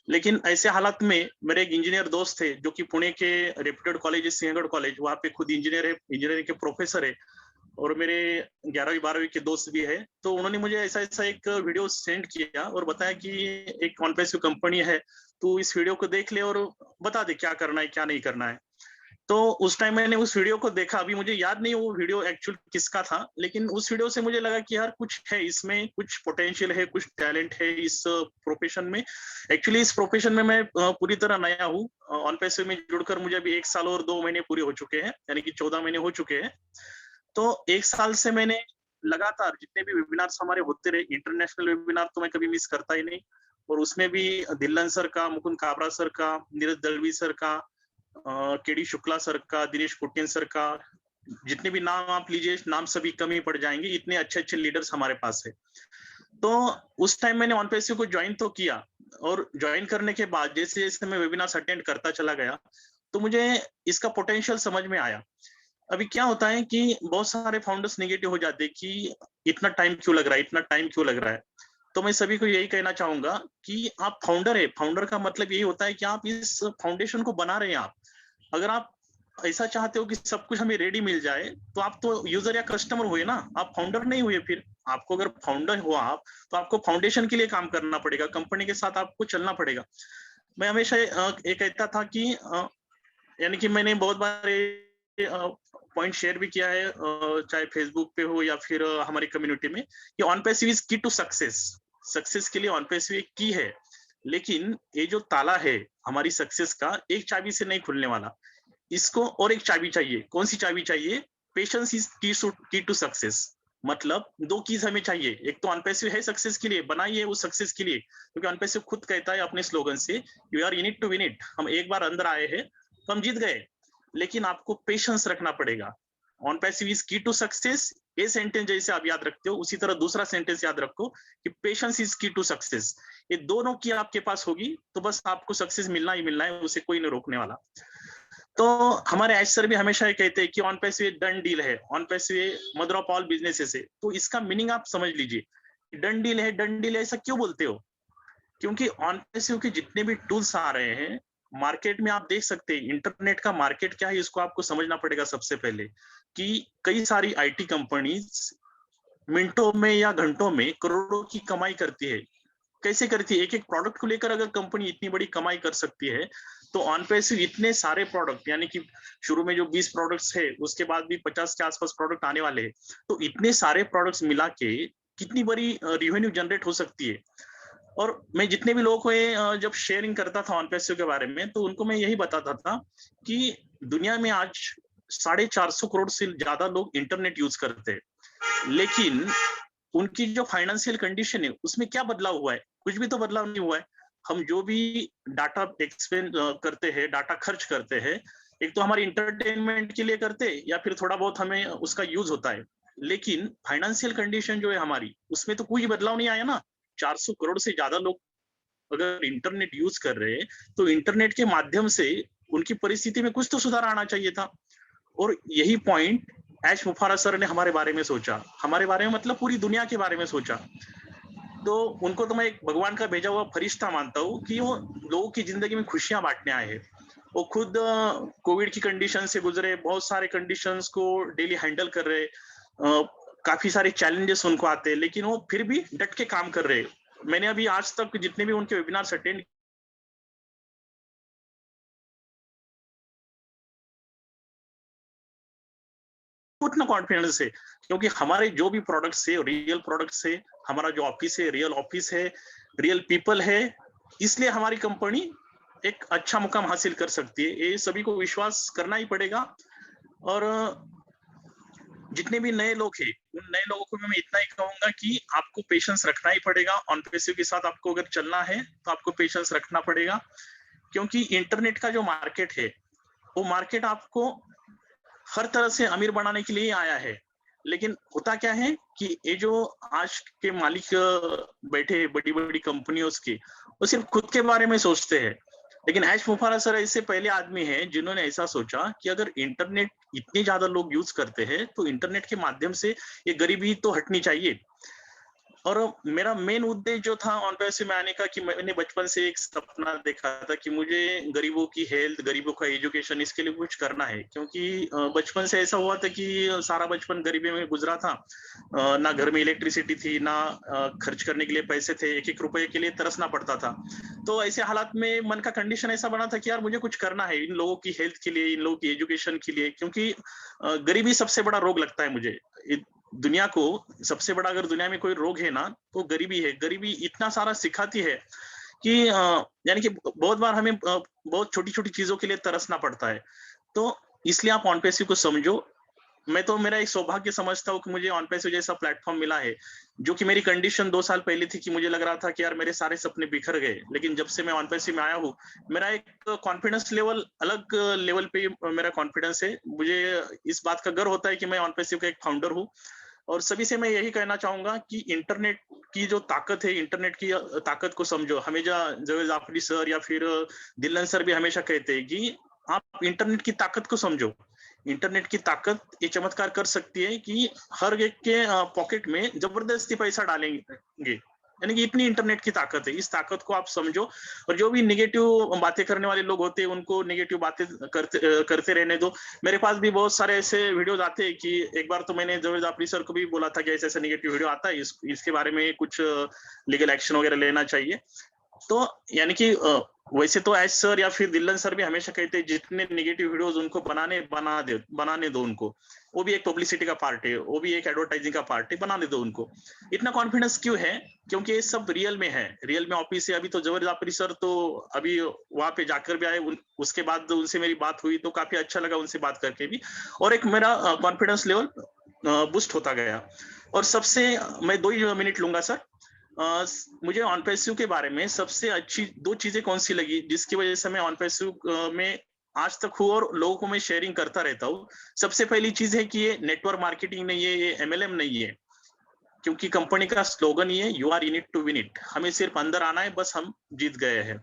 लेकिन ऐसे हालात में मेरे एक इंजीनियर दोस्त थे, जो कि पुणे के रेप्यूटेड कॉलेज सिंहगढ़ कॉलेज, वहाँ पे खुद इंजीनियर है, इंजीनियरिंग के प्रोफेसर है, और मेरे 11वीं 12वीं के दोस्त भी है। तो उन्होंने मुझे ऐसा एक वीडियो सेंड किया और बताया कि एक ऑन पैसिव कंपनी है, तू इस वीडियो को देख ले और बता दे क्या करना है क्या नहीं करना है। तो उस टाइम मैंने उस वीडियो को देखा। अभी मुझे याद नहीं वो वीडियो एक्चुअल किसका था, लेकिन उस वीडियो से मुझे लगा कि यार कुछ है इसमें, कुछ पोटेंशियल है, कुछ टैलेंट है इस प्रोफेशन में। एक्चुअली इस प्रोफेशन में मैं पूरी तरह नया हूँ। ऑन पैसिव में जुड़कर मुझे अभी 1 साल और 2 महीने पूरे हो चुके हैं, यानी कि 14 महीने हो चुके हैं। तो 1 साल से मैंने लगातार जितने भी वेबिनार्स हमारे होते रहे, इंटरनेशनल वेबिनार तो मैं कभी मिस करता ही नहीं, और उसमें भी दिल्लन सर का, मुकुंद काबरा सर का, नीरज दलवी सर का, केडी शुक्ला सर का, दिनेश कुटियन सर का, जितने भी नाम आप लीजिए, नाम सभी कम ही पड़ जाएंगे, इतने अच्छे अच्छे लीडर्स हमारे पास है। तो उस टाइम मैंने ऑन पैसिव को ज्वाइन तो किया, और ज्वाइन करने के बाद जैसे जैसे मैं वेबिनार्स अटेंड करता चला गया, तो मुझे इसका पोटेंशियल समझ में आया। अभी क्या होता है कि बहुत सारे फाउंडर्स नेगेटिव हो जाते हैं कि इतना टाइम क्यों लग रहा है, इतना टाइम क्यों लग रहा है। तो मैं सभी को यही कहना चाहूंगा कि आप फाउंडर है। फाउंडर का मतलब यही होता है कि आप इस फाउंडेशन को बना रहे हैं। आप अगर आप ऐसा चाहते हो कि सब कुछ हमें रेडी मिल जाए, तो आप तो यूजर या कस्टमर हुए ना, आप फाउंडर नहीं हुए। फिर आपको अगर फाउंडर हुआ आप, तो आपको फाउंडेशन के लिए काम करना पड़ेगा, कंपनी के साथ आपको चलना पड़ेगा। मैं हमेशा ये कहता था कि यानी कि मैंने बहुत बार पॉइंट शेयर भी किया है, चाहे फेसबुक पे हो या फिर हमारी कम्युनिटी में, कि ऑन पैसिव इज की टू सक्सेस। सक्सेस के लिए ऑन पैसिव एक की है, लेकिन ये जो ताला है हमारी सक्सेस का, एक चाबी से नहीं खुलने वाला। इसको और एक चाबी चाहिए। कौन सी चाबी चाहिए? पेशेंस इज की टू सक्सेस। मतलब दो चीज हमें चाहिए, एक तो अनपैसिव है सक्सेस के लिए, बनाइए उस सक्सेस के लिए, क्योंकि अनपैसिव खुद कहता है अपने स्लोगन से you are in it to win it. हम एक बार अंदर आए हैं तो हम जीत गए, लेकिन आपको पेशेंस रखना पड़ेगा। ऑन पैसिव इज की टू सक्सेस, ये सेंटेंस जैसे आप याद रखते हो उसी तरह दूसरा सेंटेंस याद रखो कि पेशेंस इज की टू सक्सेस। ये दोनों की आपके पास होगी तो बस आपको सक्सेस मिलना ही मिलना है, उसे कोई नहीं रोकने वाला। तो हमारे एच सर भी हमेशा ये कहते हैं कि ऑन पैसिव डन डील है, on passive mother of all businesses है। तो इसका मीनिंग आप समझ लीजिए, डन डील है, डन डील है ऐसा क्यों बोलते हो? क्योंकि ऑन पैसिव के जितने भी टूल्स आ रहे हैं मार्केट में, आप देख सकते हैं इंटरनेट का मार्केट क्या है, इसको आपको समझना पड़ेगा सबसे पहले कि कई सारी आईटी कंपनीज मिनटों में या घंटों में करोड़ों की कमाई करती है। कैसे करती है? एक एक प्रोडक्ट को लेकर अगर कंपनी इतनी बड़ी कमाई कर सकती है, तो ऑन पैसिव इतने सारे प्रोडक्ट, यानी कि शुरू में जो 20 प्रोडक्ट्स है उसके बाद भी 50 के आसपास प्रोडक्ट आने वाले हैं, तो इतने सारे प्रोडक्ट्स मिला के कितनी बड़ी रेवेन्यू जनरेट हो सकती है। और मैं जितने भी लोगों को जब शेयरिंग करता था ऑन पैसिव के बारे में, तो उनको मैं यही बताता था कि दुनिया में आज 450 करोड़ से ज्यादा लोग इंटरनेट यूज करते हैं, लेकिन उनकी जो फाइनेंशियल कंडीशन है उसमें क्या बदलाव हुआ है? कुछ भी तो बदलाव नहीं हुआ है। हम जो भी डाटा एक्सपेंड करते हैं, डाटा खर्च करते हैं, एक तो हमारे इंटरटेनमेंट के लिए करते हैं या फिर थोड़ा बहुत हमें उसका यूज होता है, लेकिन फाइनेंशियल कंडीशन जो है हमारी, उसमें तो कोई बदलाव नहीं आया ना। 400 करोड़ से ज्यादा लोग अगर इंटरनेट यूज कर रहे हैं, तो इंटरनेट के माध्यम से उनकी परिस्थिति में कुछ तो सुधार आना चाहिए था। और यही पॉइंट ऐश मुफारा सर ने हमारे बारे में सोचा, हमारे बारे में मतलब पूरी दुनिया के बारे में सोचा। तो उनको तो मैं एक भगवान का भेजा हुआ फरिश्ता मानता हूँ कि वो लोगों की जिंदगी में खुशियां बांटने आए हैं। वो खुद कोविड की कंडीशन से गुजरे, बहुत सारे कंडीशंस को डेली हैंडल कर रहे, काफी सारे चैलेंजेस उनको आते हैं, लेकिन वो फिर भी डट के काम कर रहे हैं। मैंने अभी आज तक जितने भी उनके वेबिनार्स अटेंड उतना कॉन्फिडेंस है, क्योंकि हमारे जो भी प्रोडक्ट्स है रियल प्रोडक्ट्स है, हमारा जो ऑफिस है रियल ऑफिस है, रियल पीपल है, इसलिए हमारी कंपनी एक अच्छा मुकाम हासिल कर सकती है। ये सभी को विश्वास करना ही पड़ेगा। और जितने भी नए लोग हैं उन नए लोगों को मैं इतना ही कहूंगा कि आपको पेशेंस रखना ही पड़ेगा। ऑन पैसिव के साथ आपको अगर चलना है तो आपको पेशेंस रखना पड़ेगा, क्योंकि इंटरनेट का जो मार्केट है वो मार्केट आपको हर तरह से अमीर बनाने के लिए आया है। लेकिन होता क्या है कि ये जो आज के मालिक बैठे बड़ी बड़ी कंपनियों के, वो सिर्फ खुद के बारे में सोचते हैं। लेकिन ऐश मुफारा सर ऐसे पहले आदमी हैं जिन्होंने ऐसा सोचा कि अगर इंटरनेट इतने ज्यादा लोग यूज करते हैं तो इंटरनेट के माध्यम से ये गरीबी तो हटनी चाहिए। और मेरा मेन उद्देश्य जो था ऑन पैसिव में आने का, कि मैंने बचपन से एक सपना देखा था कि मुझे गरीबों की हेल्थ, गरीबों का एजुकेशन, इसके लिए कुछ करना है। क्योंकि बचपन से ऐसा हुआ था कि सारा बचपन गरीबी में गुजरा था। ना घर में इलेक्ट्रिसिटी थी, ना खर्च करने के लिए पैसे थे, एक एक रुपए के लिए तरसना पड़ता था। तो ऐसे हालात में मन का कंडीशन ऐसा बना था कि यार मुझे कुछ करना है इन लोगों की हेल्थ के लिए, इन लोगों की एजुकेशन के लिए, क्योंकि गरीबी सबसे बड़ा रोग लगता है मुझे। दुनिया को सबसे बड़ा अगर दुनिया में कोई रोग है ना तो गरीबी है। गरीबी इतना सारा सिखाती है कि यानी कि बहुत बार हमें बहुत छोटी छोटी चीजों के लिए तरसना पड़ता है। तो इसलिए आप ऑन पैसिव को समझो। मैं तो मेरा एक सौभाग्य समझता हूँ कि मुझे ऑन पैसिव जैसा प्लेटफॉर्म मिला है, जो कि मेरी कंडीशन 2 साल पहले थी कि मुझे लग रहा था कि यार मेरे सारे सपने बिखर गए। लेकिन जब से मैं ऑन पैसिव में आया हूँ, मेरा एक कॉन्फिडेंस लेवल अलग लेवल पे मेरा कॉन्फिडेंस है। मुझे इस बात का गर्व होता है कि मैं ऑन पैसिव का एक फाउंडर हूँ। और सभी से मैं यही कहना चाहूंगा कि इंटरनेट की जो ताकत है, इंटरनेट की ताकत को समझो। हमेशा जावेद जाफरी सर या फिर दिलन सर भी हमेशा कहते हैं कि आप इंटरनेट की ताकत को समझो। इंटरनेट की ताकत ये चमत्कार कर सकती है कि हर एक के पॉकेट में जबरदस्ती पैसा डालेंगे, यानी कि इतनी इंटरनेट की ताकत है। इस ताकत को आप समझो। और जो भी नेगेटिव बातें करने वाले लोग होते हैं उनको नेगेटिव बातें करते रहने दो। मेरे पास भी बहुत सारे ऐसे वीडियोज आते हैं कि एक बार तो मैंने जावेद जाफरी सर को भी बोला था कि ऐसे ऐसे नेगेटिव वीडियो आता है, इसके बारे में कुछ लीगल एक्शन वगैरह लेना चाहिए। तो यानी कि वैसे तो एस सर या फिर दिल्लन सर भी हमेशा कहते हैं जितने नेगेटिव वीडियोस उनको बनाने दो उनको। वो भी एक पब्लिसिटी का पार्ट है, वो भी एक एडवर्टाइजिंग का पार्ट है, बनाने दो उनको। इतना कॉन्फिडेंस क्यों है? क्योंकि ये सब रियल में है, रियल में ऑफिस है। अभी तो जावेद जाफरी सर तो अभी वहां पे जाकर भी आए, उसके बाद उनसे मेरी बात हुई तो काफी अच्छा लगा उनसे बात करके भी, और एक मेरा कॉन्फिडेंस लेवल बूस्ट होता गया। और सबसे मैं 2 मिनट लूंगा सर। मुझे ऑन पैसिव के बारे में सबसे अच्छी 2 चीजें कौन सी लगी जिसकी वजह से मैं ऑन पैसिव में आज तक हूँ और लोगों को मैं शेयरिंग करता रहता हूँ। सबसे पहली चीज है कि ये नेटवर्क मार्केटिंग नहीं है, ये MLM नहीं है, क्योंकि कंपनी का स्लोगन ही है you are in it to win it. हमें सिर्फ अंदर आना है, बस हम जीत गए हैं।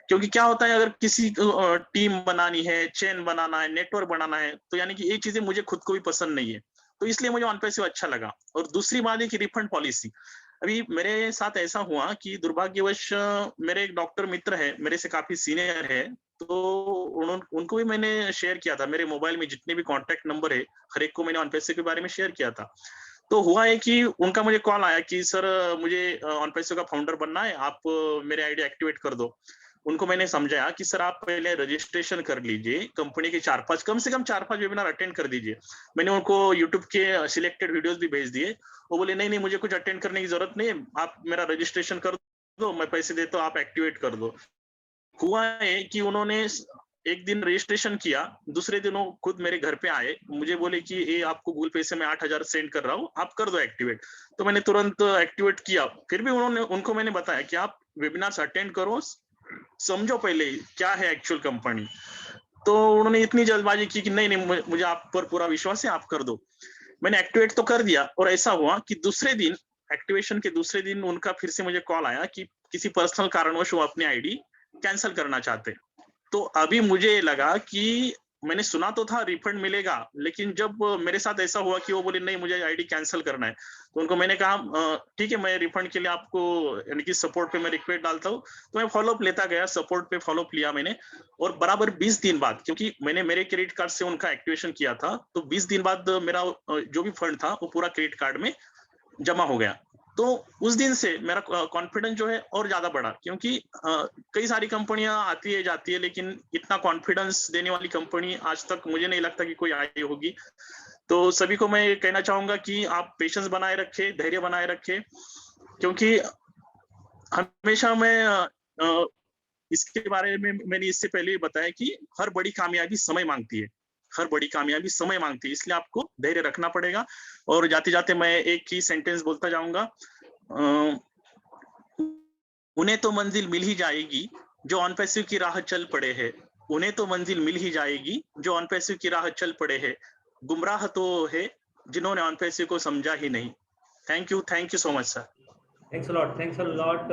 क्योंकि क्या होता है, अगर किसी टीम बनानी है, चेन बनाना है, नेटवर्क बनाना है, तो यानी कि ये चीजें मुझे खुद को भी पसंद नहीं है, तो इसलिए मुझे ऑन पैसिव अच्छा लगा। और दूसरी बात है कि रिफंड पॉलिसी। अभी मेरे साथ ऐसा हुआ कि दुर्भाग्यवश मेरे एक डॉक्टर मित्र है, मेरे से काफी सीनियर है, तो उनको भी मैंने शेयर किया था। मेरे मोबाइल में जितने भी कॉन्टेक्ट नंबर है, हर एक को मैंने ऑन पैसिव के बारे में शेयर किया था। तो हुआ है कि उनका मुझे कॉल आया कि सर मुझे ऑन पैसिव का फाउंडर बनना है, आप मेरे आईडी एक्टिवेट कर दो। उनको मैंने समझाया कि सर आप पहले रजिस्ट्रेशन कर लीजिए, कंपनी के 4-5 कम से कम 4-5 वेबिनार अटेंड कर दीजिए। मैंने उनको यूट्यूब के सिलेक्टेड वीडियोस भी भेज दिए। वो बोले नहीं मुझे कुछ अटेंड करने की जरूरत नहीं है, आप मेरा रजिस्ट्रेशन कर दो, मैं पैसे देता हूँ, आप एक्टिवेट कर दो। हुआ है कि उन्होंने एक दिन रजिस्ट्रेशन किया, दूसरे दिन वो खुद मेरे घर पे आए, मुझे बोले कि ये आपको गूगल पे से मैं 8,000 सेंड कर रहा हूँ, आप कर दो एक्टिवेट। तो मैंने तुरंत एक्टिवेट किया। फिर भी उनको मैंने बताया कि आप वेबिनार्स अटेंड करो, समझो पहले क्या है एक्चुअल कंपनी। तो उन्होंने इतनी जल्दबाजी की कि नहीं मुझे आप पर पूरा विश्वास है, आप कर दो। मैंने एक्टिवेट तो कर दिया, और ऐसा हुआ कि दूसरे दिन, एक्टिवेशन के दूसरे दिन उनका फिर से मुझे कॉल आया कि किसी पर्सनल कारणवश वो अपनी आईडी कैंसिल करना चाहते। तो अभी मुझे लगा कि मैंने सुना तो था रिफंड मिलेगा, लेकिन जब मेरे साथ ऐसा हुआ कि वो बोले नहीं मुझे आईडी कैंसिल करना है, तो उनको मैंने कहा ठीक है, मैं रिफंड के लिए आपको यानी कि सपोर्ट पे मैं रिक्वेस्ट डालता हूँ। तो मैं फॉलोअप लेता गया, सपोर्ट पे फॉलोअप लिया मैंने, और बराबर 20 दिन बाद, क्योंकि मैंने मेरे क्रेडिट कार्ड से उनका एक्टिवेशन किया था, तो 20 दिन बाद मेरा जो भी फंड था वो पूरा क्रेडिट कार्ड में जमा हो गया। तो उस दिन से मेरा कॉन्फिडेंस जो है और ज्यादा बढ़ा, क्योंकि कई सारी कंपनियां आती है जाती है, लेकिन इतना कॉन्फिडेंस देने वाली कंपनी आज तक मुझे नहीं लगता कि कोई आई होगी। तो सभी को मैं कहना चाहूंगा कि आप पेशेंस बनाए रखें, धैर्य बनाए रखें, क्योंकि हमेशा मैं इसके बारे में मैंने इससे पहले भी बताया कि हर बड़ी कामयाबी समय मांगती है, हर बड़ी कामयाबी समय मांगती है, इसलिए आपको धैर्य रखना पड़ेगा। और जाते जाते मैं एक ही सेंटेंस बोलता जाऊंगा, उन्हें तो मंजिल मिल ही जाएगी जो ऑन पैसिव की राह चल पड़े हैं, उन्हें तो मंजिल मिल ही जाएगी जो ऑन पैसिव की राह चल पड़े हैं, गुमराह तो है जिन्होंने ऑन पैसिव को समझा ही नहीं। Thank you so much sir. Thanks a lot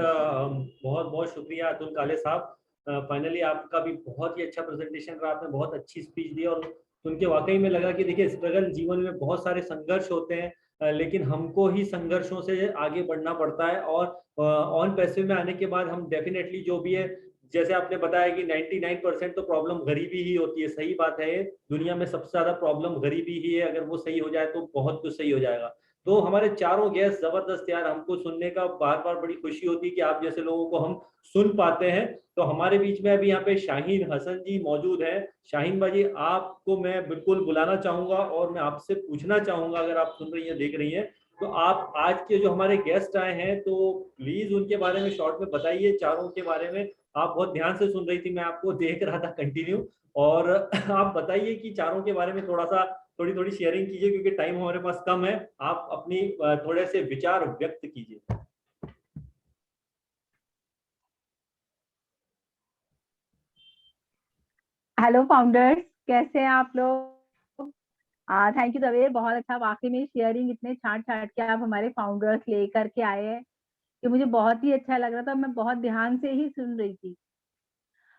बहुत बहुत शुक्रिया अतुल काले साहब। फाइनली आपका भी बहुत ही अच्छा प्रेजेंटेशन रहा, आपने बहुत अच्छी स्पीच दी, और सुन के वाकई में लगा कि देखिए स्ट्रगल जीवन में बहुत सारे संघर्ष होते हैं, लेकिन हमको ही संघर्षों से आगे बढ़ना पड़ता है। और ऑन पैसिव में आने के बाद हम डेफिनेटली जो भी है, जैसे आपने बताया कि 99% तो प्रॉब्लम गरीबी ही होती है, सही बात है, दुनिया में सबसे ज्यादा प्रॉब्लम गरीबी ही है, अगर वो सही हो जाए तो बहुत कुछ सही हो जाएगा। तो हमारे चारों गेस्ट जबरदस्त यार, हमको सुनने का बार बार बड़ी खुशी होती है कि आप जैसे लोगों को हम सुन पाते हैं। तो हमारे बीच में अभी यहाँ पे शाहीन हसन जी मौजूद हैं। शाहीन भाई, आपको मैं बिल्कुल बुलाना चाहूंगा और मैं आपसे पूछना चाहूंगा, अगर आप सुन रही हैं, देख रही हैं, तो आप आज के जो हमारे गेस्ट आए हैं, तो प्लीज उनके बारे में शॉर्ट में बताइए, चारों के बारे में। आप बहुत ध्यान से सुन रही थी, मैं आपको देख रहा था कंटिन्यू, और आप बताइए कि चारों के बारे में थोड़ी थोड़ी शेयरिंग कीजिए, क्योंकि टाइम हमारे पास कम है। आप अपनी थोड़े से विचार व्यक्त कीजिए। हेलो फाउंडर्स, कैसे हैं आप लोग? थैंक यू दवेर, बहुत अच्छा, वाकई में शेयरिंग इतने छाट छाट के आप हमारे फाउंडर्स लेकर के आए हैं कि मुझे बहुत ही अच्छा लग रहा था। मैं बहुत ध्यान से ही सुन रही थी।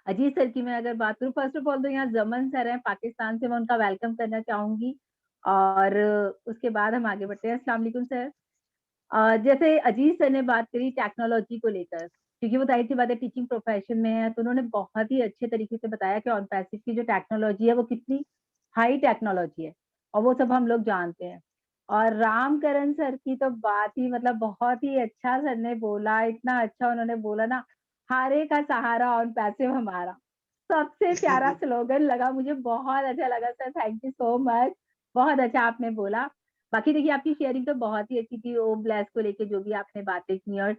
अजीत सर की मैं अगर बात करूँ, फर्स्ट ऑफ ऑल तो यहाँ जमन सर हैं पाकिस्तान से, मैं उनका वेलकम करना चाहूंगी, और उसके बाद हम आगे बढ़ते हैं। अस्सलाम वालेकुम सर। जैसे अजीत सर ने बात करी टेक्नोलॉजी को लेकर, क्योंकि वो जाहिर सी बात है टीचिंग प्रोफेशन में है, तो उन्होंने बहुत ही अच्छे तरीके से बताया कि ऑन पैसिव की जो टेक्नोलॉजी है वो कितनी हाई टेक्नोलॉजी है, और वो सब हम लोग जानते हैं। और रामकरण सर की तो बात ही मतलब बहुत ही अच्छा सर ने बोला, इतना अच्छा उन्होंने बोला ना, हारे का सहारा ऑन पैसिव हमारा, सबसे प्यारा स्लोगन लगा मुझे, बहुत अच्छा लगा sir, thank you so much, बहुत अच्छा आपने बोला। बाकी देखिए आपकी शेयरिंग तो बहुत ही अच्छी थी, ओ ब्लेस को लेके जो भी आपने बातें की, और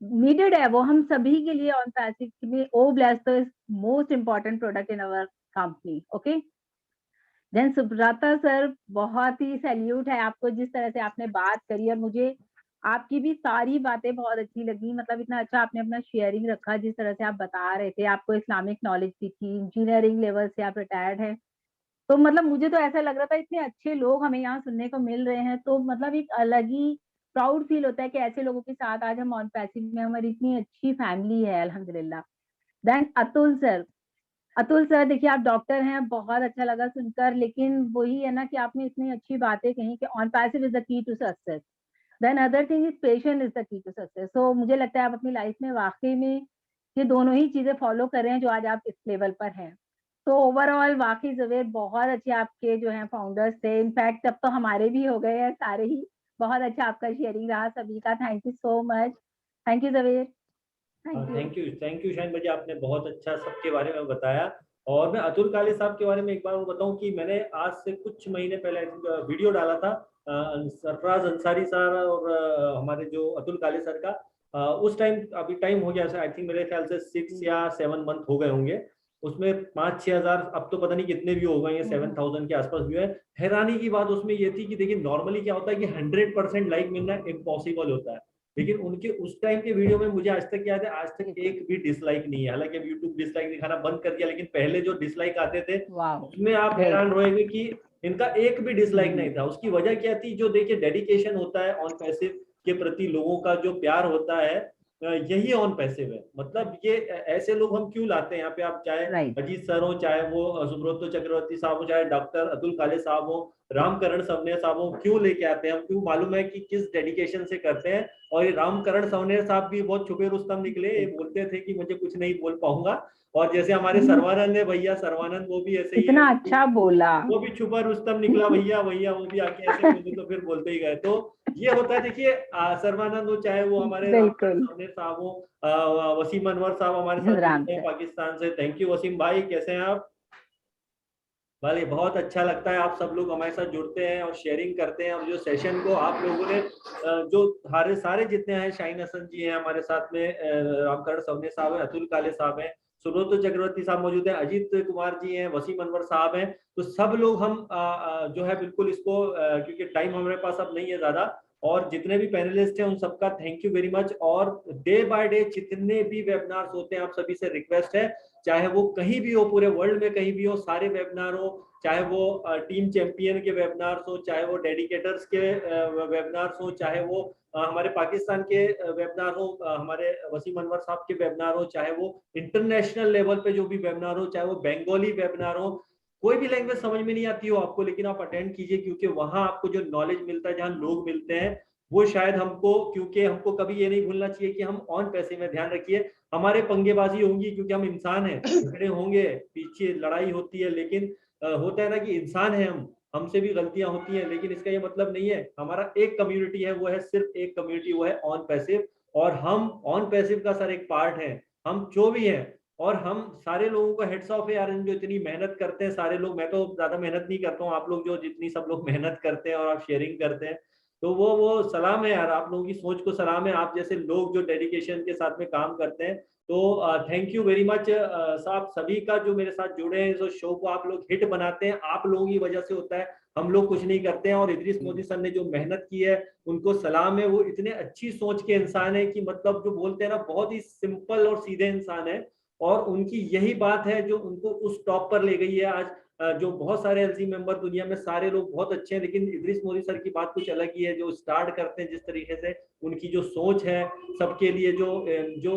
नीडेड है वो हम सभी के लिए ऑन पैसिव में। ओ ब्लेस तो is most important product in our company, okay. Then Subrata sir, बहुत ही सैल्यूट है आपको, जिस तरह से आपने बात करी, और मुझे आपकी भी सारी बातें बहुत अच्छी लगी। मतलब इतना अच्छा आपने अपना शेयरिंग रखा, जिस तरह से आप बता रहे थे, आपको इस्लामिक नॉलेज भी थी, इंजीनियरिंग लेवल से आप रिटायर्ड है। तो मतलब मुझे तो ऐसा लग रहा था इतने अच्छे लोग हमें यहाँ सुनने को मिल रहे हैं, तो मतलब एक अलग ही प्राउड फील होता है कि ऐसे लोगों के साथ आज हम ऑन पैसिव में, हमारी इतनी अच्छी फैमिली है अल्हम्दुलिल्लाह। देन अतुल सर, देखिए आप डॉक्टर हैं, बहुत अच्छा लगा सुनकर, लेकिन वही है ना कि आपने इतनी अच्छी बातें कही कि on passive is the key to success, then other thing is patience is the key to success. So मुझे लगता है आप अपनी लाइफ में वाकई में ये दोनों ही चीजें फॉलो कर रहे हैं, जो आज आप इस लेवल पर हैं। तो ओवरऑल वाकई जवेर बहुत अच्छे आपके जो हैं फाउंडर्स थे, इनफैक्ट अब तो हमारे भी हो गए हैं सारे ही। बहुत अच्छा आपका शेयरिंग रहा सभी का, thank you so much. Thank you Javer, thank you. Thank you Shaheen भाई, आपने बहुत अच्छा सबके बारे में बताया। और मैं अतुल काले साहब के बारे में एक बार बताऊं कि मैंने आज से कुछ महीने पहले वीडियो डाला था सरफराज अंसारी सर और हमारे जो अतुल काले सर का, उस टाइम, अभी टाइम हो गया आई थिंक मेरे ख्याल से 6 या 7 मंथ हो गए होंगे। उसमें 5-6 हजार, अब तो पता नहीं कितने व्यू हो गए हैं, 7000 के आसपास व्यू है। हैरानी की बात उसमें ये थी कि देखिए नॉर्मली क्या होता है कि 100% लाइक मिलना इम्पॉसिबल होता है, लेकिन उनके उस टाइम के वीडियो में मुझे आज तक याद है, आज तक एक भी डिसलाइक नहीं है। हालांकि अब यूट्यूब डिसलाइक दिखाना बंद कर दिया, लेकिन पहले जो डिसलाइक आते थे उसमें आप हैरान रहेंगे कि इनका एक भी डिसलाइक नहीं था। उसकी वजह क्या थी? जो देखिए डेडिकेशन होता है ऑन पैसिव के प्रति, लोगों का जो प्यार होता है, यही ऑन पैसिव है। मतलब ये ऐसे लोग हम क्यों लाते हैं यहाँ पे, आप चाहे अजीत सर हो, चाहे वो सुब्रतो चक्रवर्ती साहब हो, चाहे डॉक्टर अतुल काले साहब हो, रामकरण सवनेर साहब हो, क्यों लेके आते हैं हम? क्यों? मालूम है कि किस डेडिकेशन से करते हैं। और ये रामकरण सवनेर साहब भी बहुत छुपे रुस्तम निकले, ये बोलते थे कि मुझे कुछ नहीं बोल पाऊंगा। और जैसे हमारे सर्वानंद है भैया, सर्वानंद, वो भी ऐसे ही इतना अच्छा बोला, वो भी छुपा रुस्तम निकला भैया, भैया वो भी आके ऐसे बोले तो फिर बोलते ही गए। तो ये होता है। देखिए सर्वानंद हो, चाहे वो हमारे रामकरण सवनेर साहब हो, वसीम अनवर साहब हमारे साथ जुड़ते हैं पाकिस्तान से। थैंक यू वसीम भाई, कैसे हैं आप? भले बहुत अच्छा लगता है आप सब लोग हमारे साथ जुड़ते हैं और शेयरिंग करते हैं। और जो सेशन को आप लोगों ने जो सारे जितने हैं, शाहीन हसन जी हैं हमारे साथ में, रामकरण सवनेर साहब हैं, अतुल काले साहब हैं, सुब्रतो चक्रवर्ती साहब मौजूद हैं, अजीत कुमार जी हैं, वसीम अनवर साहब हैं। तो सब लोग हम जो है बिल्कुल इसको, क्योंकि टाइम हमारे पास अब नहीं है ज्यादा, और जितने भी पैनलिस्ट हैं उन सबका थैंक यू वेरी मच। और डे बाय डे जितने भी वेबिनार्स होते हैं, आप सभी से रिक्वेस्ट है, चाहे वो कहीं भी हो, पूरे वर्ल्ड में कहीं भी हो, सारे वेबिनार हो, चाहे वो टीम चैंपियन के वेबिनार्स हो, चाहे वो डेडिकेटर्स के वेबिनार्स हो, चाहे वो हमारे पाकिस्तान के वेबिनार हो, हमारे वसीम अनवर साहब के वेबिनार हो, चाहे वो इंटरनेशनल लेवल पे जो भी वेबिनार हो, चाहे वो बंगाली वेबिनार हो, कोई भी लैंग्वेज समझ में नहीं आती हो आपको, लेकिन आप अटेंड कीजिए, क्योंकि वहां आपको जो नॉलेज मिलता है, जहां लोग मिलते हैं, वो शायद हमको, क्योंकि हमको कभी ये नहीं भूलना चाहिए कि हम ऑन पैसे में, ध्यान रखिए, हमारे पंगेबाजी होंगी क्योंकि हम इंसान हैं, झगड़े होंगे, पीछे लड़ाई होती है, लेकिन होता है ना कि इंसान है हम, हमसे भी गलतियां होती हैं, लेकिन इसका ये मतलब नहीं है। हमारा एक कम्युनिटी है, वो है सिर्फ एक कम्युनिटी, वो है ऑन पैसिव। और हम ऑन पैसिव का सर एक पार्ट है, हम जो भी हैं। और हम सारे लोगों को हेड्स ऑफ है यार, जो इतनी मेहनत करते हैं सारे लोग। मैं तो ज्यादा मेहनत नहीं करता हूँ, आप लोग जो जितनी सब लोग मेहनत करते हैं और आप शेयरिंग करते हैं, तो वो सलाम है यार, आप लोगों की सोच को सलाम है, आप जैसे लोग जो डेडिकेशन के साथ में काम करते हैं। तो थैंक यू वेरी मच साहब, सभी का जो मेरे साथ जुड़े हैं, जो शो को आप लोग हिट बनाते हैं, आप लोगों की वजह से होता है, हम लोग कुछ नहीं करते हैं। और इदरीस मोदी सर ने जो मेहनत की है, उनको सलाम है। वो इतने अच्छी सोच के इंसान है कि मतलब जो बोलते हैं ना, बहुत ही सिंपल और सीधे इंसान है। और उनकी यही बात है जो उनको उस टॉप पर ले गई है आज। जो बहुत सारे एलसी मेंबर दुनिया में सारे लोग बहुत अच्छे हैं, लेकिन इदरीस मोदी सर की बात कुछ अलग ही है। जो स्टार्ट करते हैं जिस तरीके से, उनकी जो सोच है सबके लिए, जो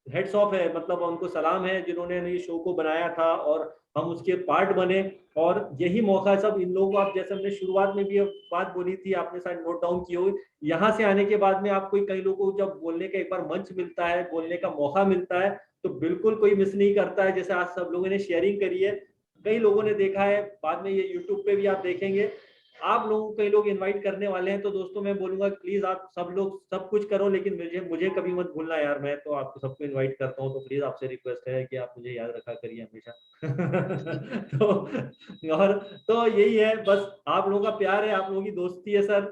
हेड्स ऑफ है, मतलब उनको सलाम है जिन्होंने ये शो को बनाया था और हम उसके पार्ट बने। और यही मौका सब इन लोगों को, आप जैसे हमने शुरुआत में भी बात बोली थी, आपने शायद नोट डाउन की हो, यहाँ से आने के बाद में आपको कई लोगों को जब बोलने का एक बार मंच मिलता है, बोलने का मौका मिलता है, तो बिल्कुल कोई मिस नहीं करता है। जैसे आज सब लोगों ने शेयरिंग करी है, कई लोगों ने देखा है, बाद में ये यूट्यूब पे भी आप देखेंगे, आप लोगों को कई लोग इनवाइट करने वाले हैं, तो दोस्तों मैं बोलूंगा प्लीज आप सब लोग सब कुछ करो, लेकिन मुझे कभी मत भूलना यार। मैं तो आपको सबको इनवाइट करता हूँ, तो प्लीज आपसे रिक्वेस्ट है कि आप मुझे याद रखा करिए हमेशा। तो यही है, बस आप लोगों का प्यार है, आप लोगों की दोस्ती है सर।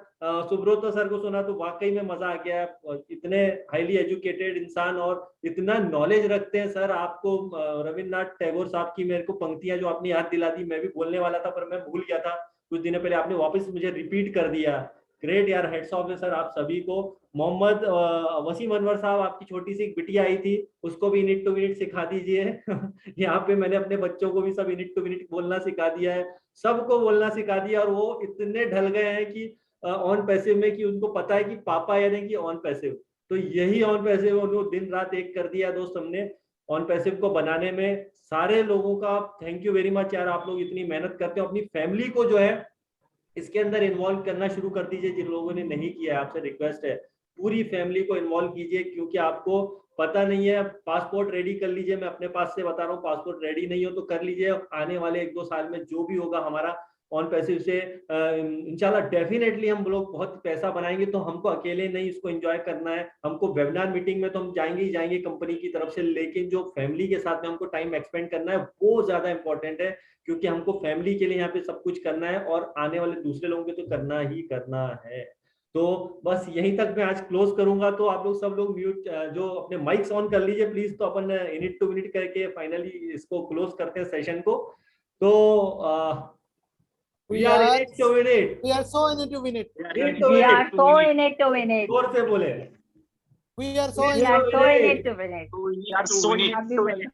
सुब्रत सर को सुना तो वाकई में मजा आ गया। इतने हाईली एजुकेटेड इंसान और इतना नॉलेज रखते हैं सर। आपको रविन्द्रनाथ टैगोर साहब की मेरे को पंक्तियां जो आपने याद दिला दी, मैं भी बोलने वाला था पर मैं भूल गया था कुछ दिनों पहले, आपने वापस मुझे रिपीट कर दिया। ग्रेट यार, हेड्स ऑफ है सर आप सभी को। मोहम्मद वसीम अनवर साहब, आपकी छोटी सी एक बिटिया आई थी, उसको भी यूनिट टू यूनिट सिखा दीजिए। यहाँ पे मैंने अपने बच्चों को भी सब यूनिट टू यूनिट बोलना सिखा दिया है, सबको बोलना सिखा दिया, और वो इतने ढल गए हैं कि ऑन पैसिव में कि उनको पता है कि पापा यानी कि ऑन पैसिव, तो यही ऑन पैसिव उनको दिन रात एक कर दिया दोस्त हमने ऑन पैसिव को बनाने में। सारे लोगों का थैंक यू वेरी मच यार, आप लोग इतनी मेहनत करते हो। अपनी फैमिली को जो है इसके अंदर इन्वॉल्व करना शुरू कर दीजिए, जिन लोगों ने नहीं किया है आपसे रिक्वेस्ट है, पूरी फैमिली को इन्वॉल्व कीजिए, क्योंकि आपको पता नहीं है। पासपोर्ट रेडी कर लीजिए, मैं अपने पास से बता रहा हूँ, पासपोर्ट रेडी नहीं हो तो कर लीजिए। आने वाले 1-2 साल में जो भी होगा हमारा ऑन पैसिव से इंशाल्लाह डेफिनेटली हम लोग बहुत पैसा बनाएंगे। तो हमको अकेले नहीं इसको एंजॉय करना है, हमको वेबिनार मीटिंग में तो हम जाएंगे ही जाएंगे कंपनी की तरफ से, लेकिन जो फैमिली के साथ में हमको टाइम एक्सपेंड करना है वो ज्यादा इंपॉर्टेंट है, क्योंकि हमको फैमिली के लिए यहाँ पे सब कुछ करना है और आने वाले दूसरे लोगों के तो करना ही करना है। तो बस यहीं तक मैं आज क्लोज करूंगा। तो आप लोग सब लोग म्यूट जो अपने माइक्स ऑन कर लीजिए प्लीज, तो अपन मिनट टू मिनट करके फाइनली इसको क्लोज करते हैं सेशन को। तो we are in it to win it. We are so in it to win it. We are so in it to win it. जोर से बोले, We are so We are so in it to win it. We are so in it to win it.